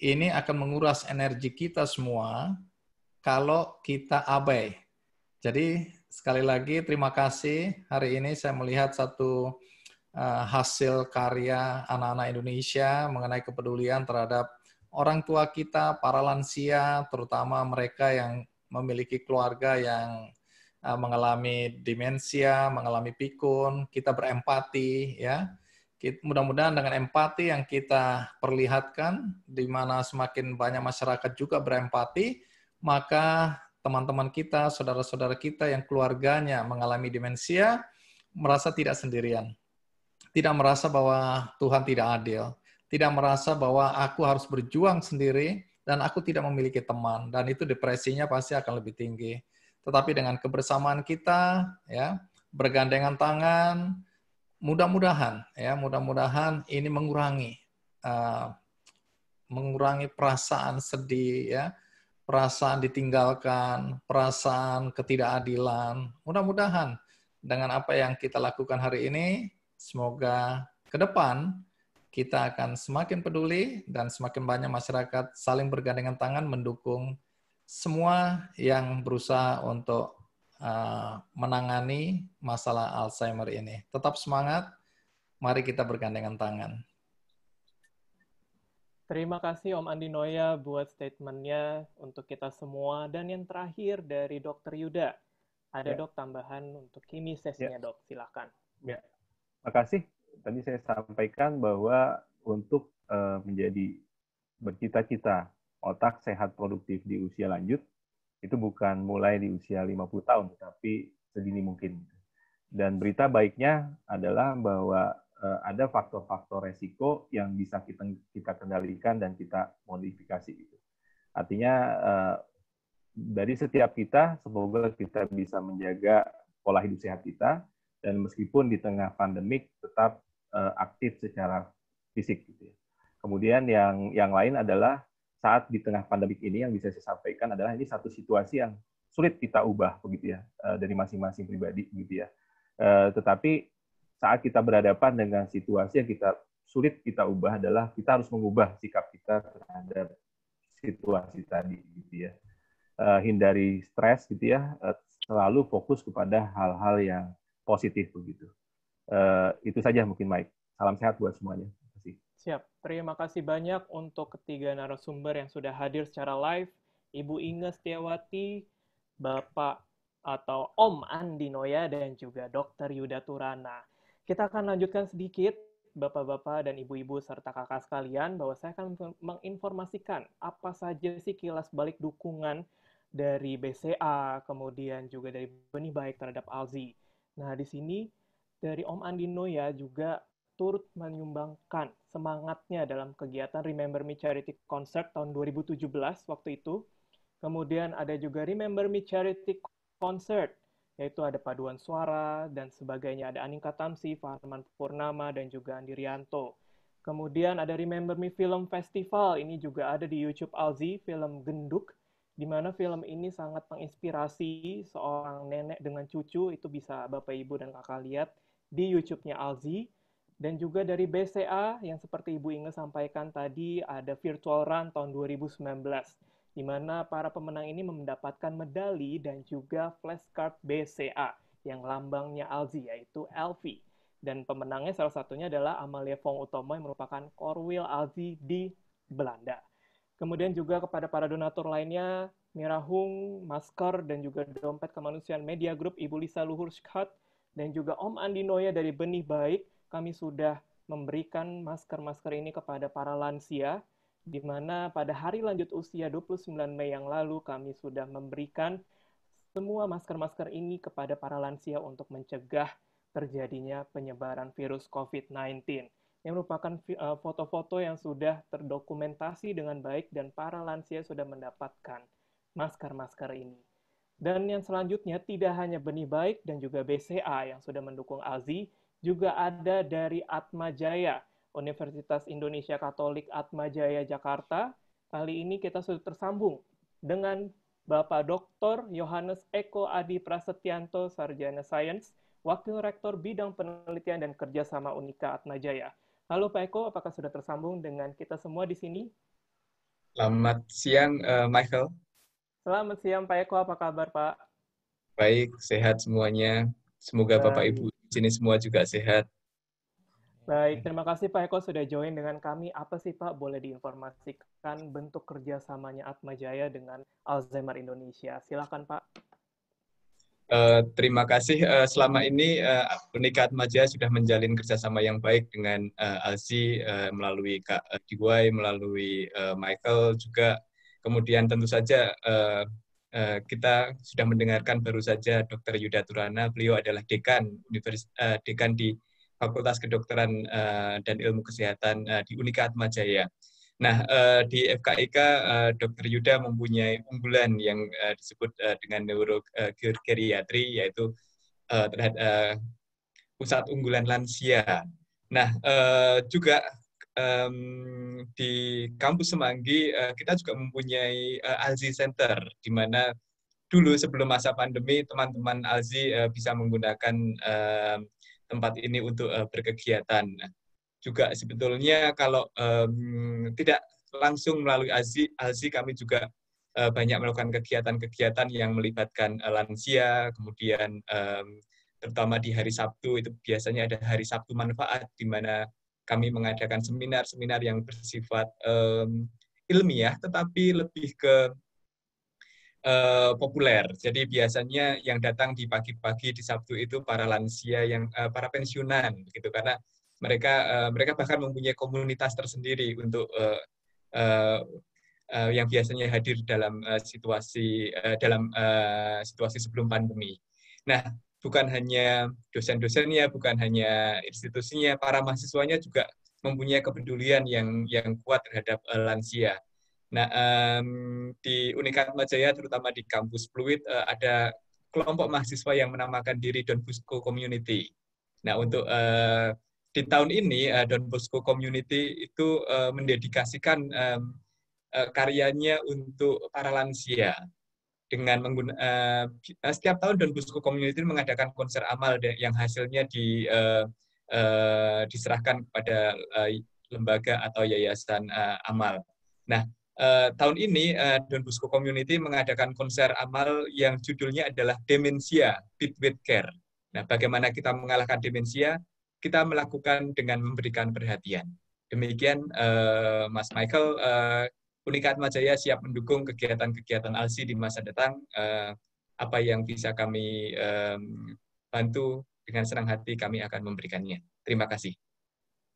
ini akan menguras energi kita semua kalau kita abai. Jadi, sekali lagi terima kasih. Hari ini saya melihat satu hasil karya anak-anak Indonesia mengenai kepedulian terhadap orang tua kita, para lansia, terutama mereka yang memiliki keluarga yang mengalami demensia, mengalami pikun, kita berempati, ya. Mudah-mudahan dengan empati yang kita perlihatkan, di mana semakin banyak masyarakat juga berempati, maka teman-teman kita, saudara-saudara kita yang keluarganya mengalami demensia, merasa tidak sendirian. Tidak merasa bahwa Tuhan tidak adil, tidak merasa bahwa aku harus berjuang sendiri dan aku tidak memiliki teman, dan itu depresinya pasti akan lebih tinggi. Tetapi dengan kebersamaan kita, ya, bergandengan tangan, mudah-mudahan ini mengurangi perasaan sedih, ya, perasaan ditinggalkan, perasaan ketidakadilan. Mudah-mudahan dengan apa yang kita lakukan hari ini, semoga ke depan kita akan semakin peduli dan semakin banyak masyarakat saling bergandengan tangan mendukung semua yang berusaha untuk menangani masalah Alzheimer ini. Tetap semangat, mari kita bergandengan tangan. Terima kasih Om Andi Noya buat statementnya untuk kita semua. Dan yang terakhir dari Dr. Yuda. Ada Dok tambahan untuk key message-nya Dok, silakan. Ya. Makasih. Tadi saya sampaikan bahwa untuk menjadi bercita-cita otak sehat produktif di usia lanjut, itu bukan mulai di usia 50 tahun, tapi sedini mungkin. Dan berita baiknya adalah bahwa ada faktor-faktor resiko yang bisa kita kendalikan dan kita modifikasi. Artinya dari setiap kita, semoga kita bisa menjaga pola hidup sehat kita, dan meskipun di tengah pandemik tetap aktif secara fisik. Gitu ya. Kemudian yang lain adalah saat di tengah pandemik ini yang bisa saya sampaikan adalah ini satu situasi yang sulit kita ubah begitu ya dari masing-masing pribadi begitu ya. Tetapi saat kita berhadapan dengan situasi yang sulit kita ubah adalah kita harus mengubah sikap kita terhadap situasi tadi gitu ya. Hindari stres gitu ya. Selalu fokus kepada hal-hal yang positif begitu. Itu saja mungkin Mike. Salam sehat buat semuanya. Terima kasih. Siap. Terima kasih banyak untuk ketiga narasumber yang sudah hadir secara live. Ibu Inge Setiawati, Bapak atau Om Andi Noya, dan juga Dr. Yuda Turana. Kita akan lanjutkan sedikit Bapak-bapak dan Ibu-ibu serta kakak sekalian bahwa saya akan menginformasikan apa saja sih kilas balik dukungan dari BCA, kemudian juga dari Benih Baik terhadap ALZI. Nah, di sini dari Om Andino ya juga turut menyumbangkan semangatnya dalam kegiatan Remember Me Charity Concert tahun 2017 waktu itu. Kemudian ada juga Remember Me Charity Concert, yaitu ada paduan suara dan sebagainya. Ada Aningka Tamsi, Farman Purnama, dan juga Andi Rianto. Kemudian ada Remember Me Film Festival, ini juga ada di YouTube ALZI, film Genduk, di mana film ini sangat menginspirasi seorang nenek dengan cucu, itu bisa Bapak, Ibu, dan Kakak lihat di YouTube-nya ALZI. Dan juga dari BCA, yang seperti Ibu Inge sampaikan tadi, ada Virtual Run tahun 2019, di mana para pemenang ini mendapatkan medali dan juga flashcard BCA yang lambangnya ALZI, yaitu LV. Dan pemenangnya salah satunya adalah Amalia Fong Utomo yang merupakan korwil ALZI di Belanda. Kemudian juga kepada para donatur lainnya, Mirahung, masker, dan juga dompet kemanusiaan Media Group, Ibu Lisa Luhur Skhat, dan juga Om Andinoya dari Benih Baik, kami sudah memberikan masker-masker ini kepada para lansia, di mana pada hari lanjut usia 29 Mei yang lalu kami sudah memberikan semua masker-masker ini kepada para lansia untuk mencegah terjadinya penyebaran virus COVID-19. Yang merupakan foto-foto yang sudah terdokumentasi dengan baik dan para lansia sudah mendapatkan masker-masker ini. Dan yang selanjutnya tidak hanya Benih Baik dan juga BCA yang sudah mendukung ALZI, juga ada dari Atmajaya, Universitas Indonesia Katolik Atmajaya Jakarta. Kali ini kita sudah tersambung dengan Bapak Dr. Yohanes Eko Adi Prasetyanto, Sarjana Sains, Wakil Rektor Bidang Penelitian dan Kerjasama Unika Atmajaya. Halo Pak Eko, apakah sudah tersambung dengan kita semua di sini? Selamat siang, Michael. Selamat siang Pak Eko, apa kabar Pak? Baik, sehat semuanya. Semoga Bapak Ibu di sini semua juga sehat. Baik, terima kasih Pak Eko sudah join dengan kami. Apa sih Pak, boleh diinformasikan bentuk kerjasamanya Atmajaya dengan Alzheimer Indonesia? Silakan Pak. Terima kasih. Selama ini Unika Atmajaya sudah menjalin kerjasama yang baik dengan ALZI melalui Kak Diwai, melalui Michael juga. Kemudian tentu saja kita sudah mendengarkan baru saja Dr. Yuda Turana. Beliau adalah dekan di Fakultas Kedokteran dan Ilmu Kesehatan di Unika Atmajaya. Nah, di FKIK, Dr. Yuda mempunyai unggulan yang disebut dengan neurogeriatri, yaitu terhadap pusat unggulan lansia. Nah, juga di kampus Semanggi, kita juga mempunyai ALZI Center, di mana dulu sebelum masa pandemi, teman-teman ALZI bisa menggunakan tempat ini untuk berkegiatan. Juga sebetulnya kalau tidak langsung melalui ALZI, kami juga banyak melakukan kegiatan-kegiatan yang melibatkan lansia, kemudian terutama di hari Sabtu, itu biasanya ada hari Sabtu manfaat, di mana kami mengadakan seminar-seminar yang bersifat ilmiah, tetapi lebih ke populer. Jadi biasanya yang datang di pagi-pagi di Sabtu itu para lansia yang para pensiunan, gitu, karena mereka bahkan mempunyai komunitas tersendiri untuk yang biasanya hadir dalam situasi sebelum pandemi. Nah, bukan hanya dosen-dosennya, bukan hanya institusinya, para mahasiswanya juga mempunyai kepedulian yang kuat terhadap lansia. Nah, di Unika Atmajaya, terutama di kampus Pluit, ada kelompok mahasiswa yang menamakan diri Don Bosco Community. Nah, untuk di tahun ini, Don Bosco Community itu mendedikasikan karyanya untuk para lansia. Dengan setiap tahun Don Bosco Community mengadakan konser amal yang hasilnya diserahkan kepada lembaga atau yayasan amal. Nah, tahun ini Don Bosco Community mengadakan konser amal yang judulnya adalah Demensia Beat with Care. Nah, bagaimana kita mengalahkan demensia? Kita melakukan dengan memberikan perhatian. Demikian Mas Michael, Unika Atmajaya siap mendukung kegiatan-kegiatan ALZI di masa datang. Apa yang bisa kami bantu, dengan senang hati kami akan memberikannya. Terima kasih.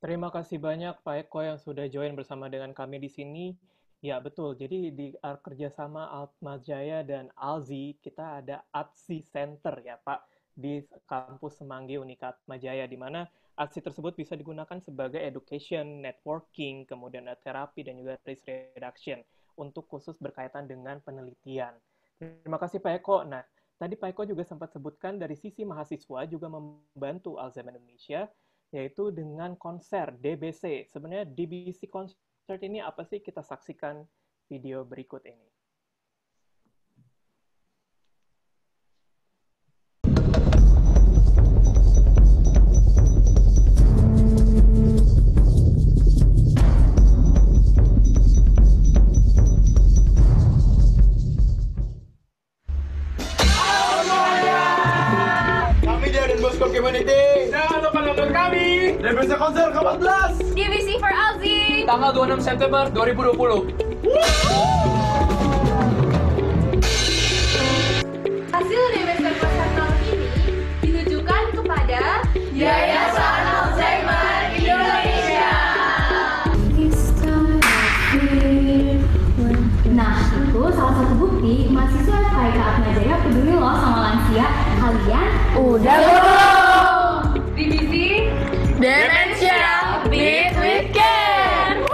Terima kasih banyak Pak Eko yang sudah join bersama dengan kami di sini. Ya, betul. Jadi di kerjasama Atmajaya dan Alzi, kita ada ATSI Center ya Pak, di kampus Semanggi Unika Atmajaya, di mana ATSI tersebut bisa digunakan sebagai education, networking, kemudian terapi, dan juga risk reduction untuk khusus berkaitan dengan penelitian. Terima kasih Pak Eko. Nah, tadi Pak Eko juga sempat sebutkan dari sisi mahasiswa juga membantu Alzheimer Indonesia, yaitu dengan konser DBC. Sebenarnya DBC Concert ini apa sih? Kita saksikan video berikut ini. Community dan teman-teman kami DBC Konser ke-14 DBC for Alzi tanggal 26 September 2020. Hasil DBC Konser tahun ini ditujukan kepada Yayasan Alzheimer Indonesia. Nah, itu salah satu bukti mahasiswa FKIK Atmajaya peduli loh sama lansia. Kalian udah belum? Divisi Demensia Beat Weekend.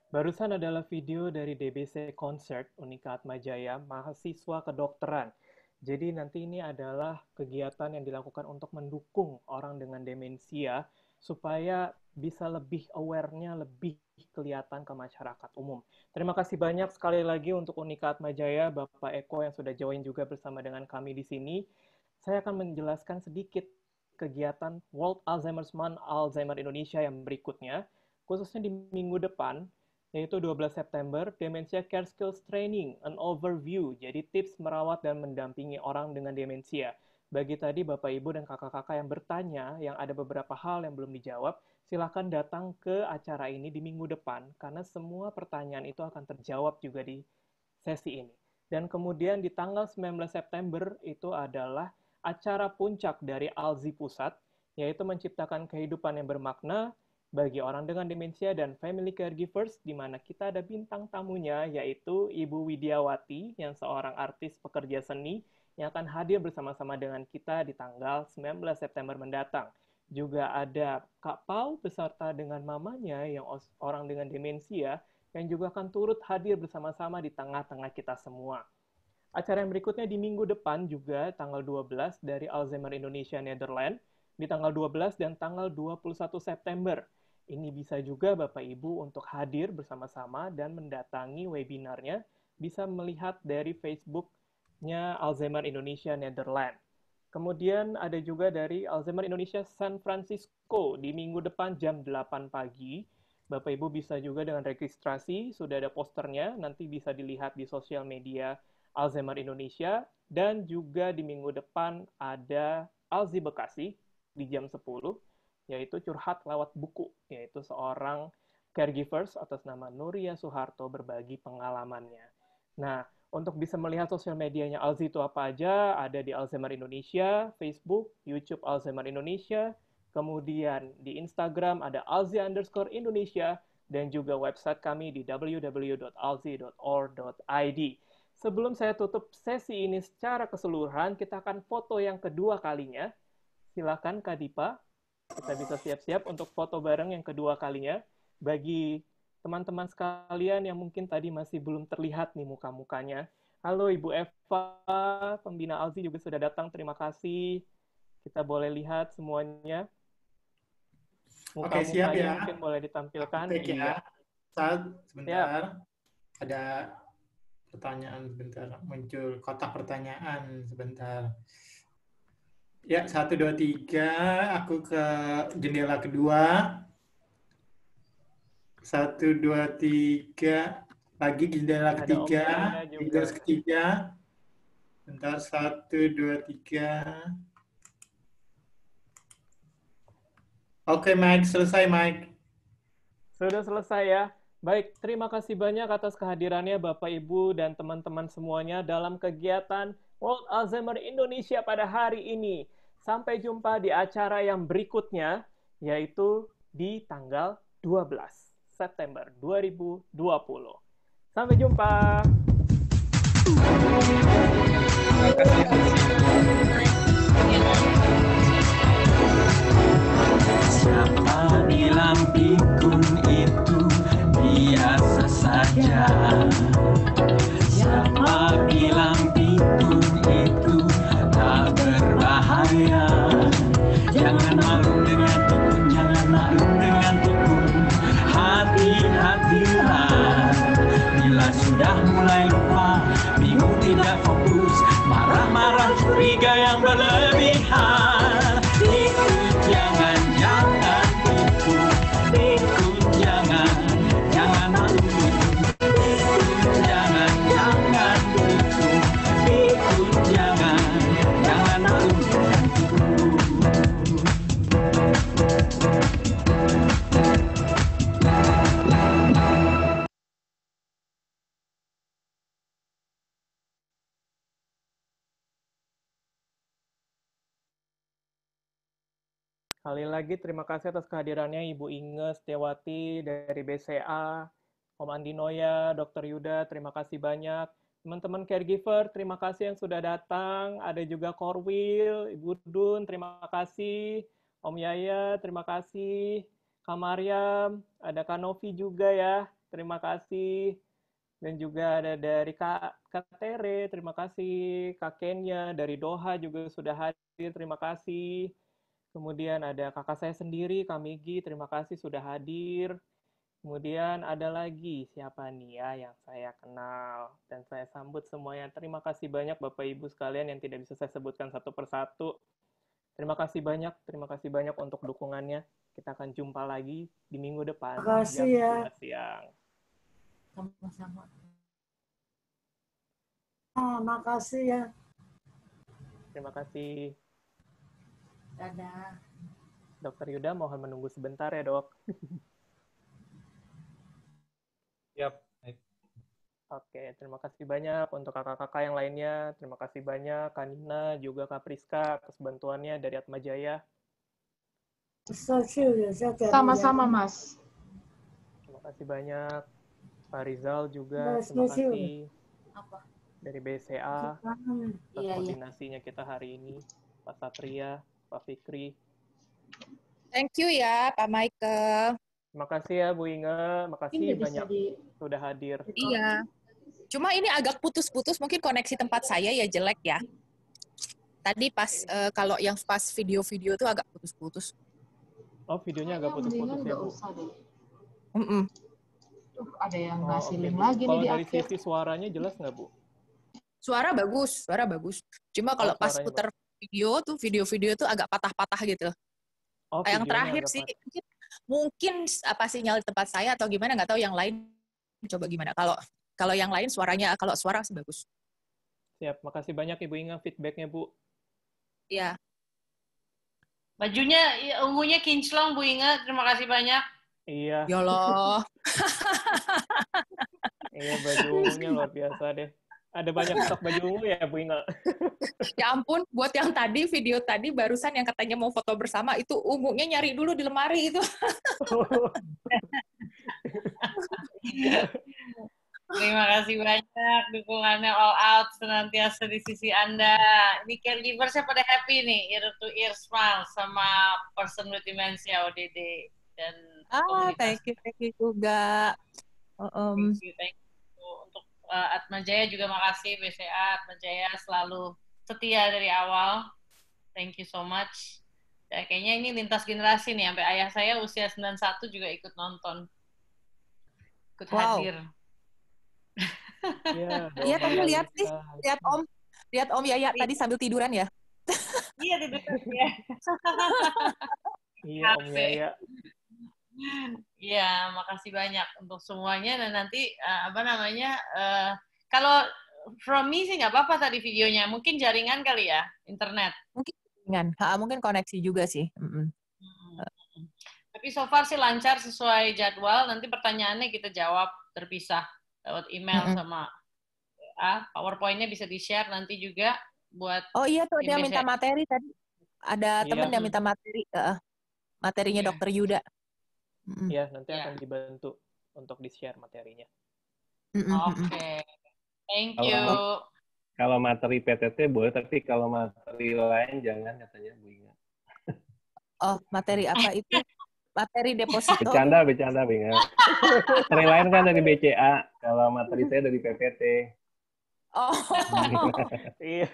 Barusan adalah video dari DBC Concert Unika Atmajaya, mahasiswa kedokteran. Jadi nanti ini adalah kegiatan yang dilakukan untuk mendukung orang dengan demensia supaya bisa lebih aware-nya, lebih kelihatan ke masyarakat umum. Terima kasih banyak sekali lagi untuk Unika Atmajaya, Bapak Eko yang sudah join juga bersama dengan kami di sini. Saya akan menjelaskan sedikit kegiatan World Alzheimer's Month Alzheimer Indonesia yang berikutnya, khususnya di minggu depan, yaitu 12 September, Dementia Care Skills Training, an overview, jadi tips merawat dan mendampingi orang dengan demensia. Bagi tadi Bapak, Ibu, dan kakak-kakak yang bertanya, yang ada beberapa hal yang belum dijawab, silakan datang ke acara ini di minggu depan, karena semua pertanyaan itu akan terjawab juga di sesi ini. Dan kemudian di tanggal 19 September itu adalah acara puncak dari Alzi Pusat, yaitu menciptakan kehidupan yang bermakna bagi orang dengan demensia dan family caregivers, di mana kita ada bintang tamunya, yaitu Ibu Widiawati, yang seorang artis pekerja seni, yang akan hadir bersama-sama dengan kita di tanggal 19 September mendatang. Juga ada Kak Pau beserta dengan mamanya, yang orang dengan demensia, yang juga akan turut hadir bersama-sama di tengah-tengah kita semua. Acara yang berikutnya di minggu depan juga, tanggal 12, dari Alzheimer Indonesia Netherlands, di tanggal 12 dan tanggal 21 September. Ini bisa juga Bapak Ibu untuk hadir bersama-sama dan mendatangi webinarnya, bisa melihat dari Facebook-nya Alzheimer Indonesia Netherlands. Kemudian ada juga dari Alzheimer Indonesia San Francisco di minggu depan jam 8 pagi. Bapak Ibu bisa juga dengan registrasi, sudah ada posternya, nanti bisa dilihat di sosial media Alzheimer Indonesia, dan juga di minggu depan ada Alzi Bekasi di jam 10, yaitu curhat lewat buku, yaitu seorang caregivers atas nama Nuria Soeharto berbagi pengalamannya. Nah, untuk bisa melihat sosial medianya Alzi itu apa aja, ada di Alzheimer Indonesia, Facebook, YouTube Alzheimer Indonesia, kemudian di Instagram ada Alzi_Indonesia, dan juga website kami di www.alzi.org.id. Sebelum saya tutup sesi ini secara keseluruhan, kita akan foto yang kedua kalinya. Silakan Kak Dipa, kita bisa siap-siap untuk foto bareng yang kedua kalinya. Bagi teman-teman sekalian yang mungkin tadi masih belum terlihat nih muka-mukanya. Halo Ibu Eva, pembina Alzi juga sudah datang, terima kasih. Kita boleh lihat semuanya. Oke, siap ya. Mungkin boleh ditampilkan. Oke, ya. Saat sebentar. Ya. Ada pertanyaan sebentar. Muncul kotak pertanyaan sebentar. Ya, 1, 2, 3. Aku ke jendela kedua. 1, 2, 3. Lagi jendela ketiga. Jendela ketiga. Bentar, 1, 2, 3. Oke, Mike. Selesai, Mike. Sudah selesai ya. Baik, terima kasih banyak atas kehadirannya Bapak, Ibu, dan teman-teman semuanya dalam kegiatan World Alzheimer Indonesia pada hari ini. Sampai jumpa di acara yang berikutnya, yaitu di tanggal 12 September 2020. Sampai jumpa. Siapa bilang pikun itu biasa saja? Siapa bilang pikun itu tak berbahaya? Jangan malu dengan pikun, jangan malu dengan pikun. Hati-hatilah, bila sudah mulai lupa, bingung tidak fokus, marah-marah curiga yang berlebihan. Pikun jangan pikun, pikun jangan malu. Pikun jangan pikun, pikun jangan malu dengan pikun. Sekali lagi terima kasih atas kehadirannya Ibu Inge Setiawati dari BCA, Om Andi Noya, Dr. Yuda, terima kasih banyak. Teman-teman caregiver, terima kasih yang sudah datang. Ada juga Korwil, Ibu Dun, terima kasih. Om Yaya, terima kasih. Kak Mariam, ada Kak Novi juga ya, terima kasih. Dan juga ada dari Kak Tere, terima kasih. Kak Kenya dari Doha juga sudah hadir, terima kasih. Kemudian ada kakak saya sendiri, Kak Migi, terima kasih sudah hadir. Kemudian ada lagi, siapa nih ya yang saya kenal dan saya sambut semuanya. Terima kasih banyak Bapak Ibu sekalian yang tidak bisa saya sebutkan satu persatu. Terima kasih banyak untuk dukungannya. Kita akan jumpa lagi di minggu depan. Terima kasih ya. Jam 11 siang. Sama-sama. Makasih ya. Terima kasih. Dadah. Dokter Yuda mohon menunggu sebentar ya, Dok. Yap. Oke, terima kasih banyak untuk kakak-kakak yang lainnya. Terima kasih banyak Kak Nina, juga Kak Priska atas bantuannya dari Atma Jaya. Sama-sama, Mas. Terima kasih banyak. Pak Rizal juga, terima kasih. Dari BCA, atas koordinasinya kita hari ini. Pak Satria, Pak Fikri. Thank you ya, Pak Michael. Terima kasih ya, Bu Inge. Makasih banyak sudah hadir. Iya. Cuma ini agak putus-putus, mungkin koneksi tempat saya ya jelek ya. Tadi pas, kalau yang pas video-video itu agak putus-putus. Oh, videonya agak putus-putus ya, Bu? Ada yang ngasih link lagi nih di akhir. Kalau dari sisi suaranya jelas nggak, Bu? Suara bagus. Cuma kalau pas putar video tuh, video-video tuh agak patah-patah gitu. Oh, yang terakhir sih, mungkin apa sinyal di tempat saya atau gimana, nggak tahu yang lain. Coba gimana? Kalau yang lain suaranya, kalau suara sih bagus. Siap, makasih banyak Ibu Inga feedback-nya, Bu. Iya. Bajunya, ungunya kinclong, Bu Inga. Terima kasih banyak. Iya. Ya Allah. Iya, baju ungunya luar biasa deh. Ada banyak stok baju ungu ya, Bu Inga? Ya ampun, buat yang tadi, video tadi barusan yang katanya mau foto bersama, itu ungunya nyari dulu di lemari itu. Terima kasih banyak dukungannya all out senantiasa di sisi Anda. Ini caregiversnya pada happy nih, ear to ear smile sama person with dementia ODD dan Thank you juga. Thank you. Untuk Atma Jaya juga makasih, BCA Atma Jaya selalu setia dari awal. Thank you so much. Ya, kayaknya ini lintas generasi nih, sampai ayah saya usia 91 juga ikut nonton. Ikut hadir. Iya, kamu lihat sih, lihat Om Yaya tadi sambil tiduran ya. Iya, tiduran ya. Iya, Om Yaya. Iya, makasih banyak untuk semuanya. Dan nanti kalau from me sih nggak apa-apa tadi videonya. Mungkin jaringan kali ya, internet. Mungkin jaringan, mungkin koneksi juga sih. Tapi so far sih lancar sesuai jadwal. Nanti pertanyaannya kita jawab terpisah lewat email sama PowerPoint-nya bisa di-share nanti juga buat. Oh iya tuh dia minta materi tadi. Ada temen yang minta materi, materinya Dr. Yuda. Iya, nanti akan dibantu untuk di-share materinya. Oke. Thank you. Kalau materi PTT boleh, tapi kalau materi lain jangan katanya Bu Inga. Oh, materi apa itu? Materi deposito. Bercanda Bu Inga. Materi lain kan dari BCA, kalau materi saya dari PPT. Oh. Iya.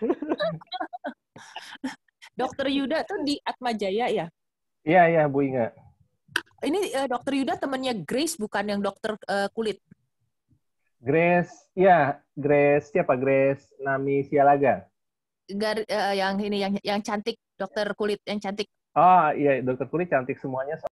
Dokter Yuda tuh di Atma Jaya ya? Iya, Bu Inga. Ini Dokter Yuda temennya Grace, bukan yang dokter kulit? Grace, ya, Grace siapa? Grace Nami Sialaga. Yang ini yang cantik, dokter kulit yang cantik. Oh iya, dokter kulit cantik semuanya.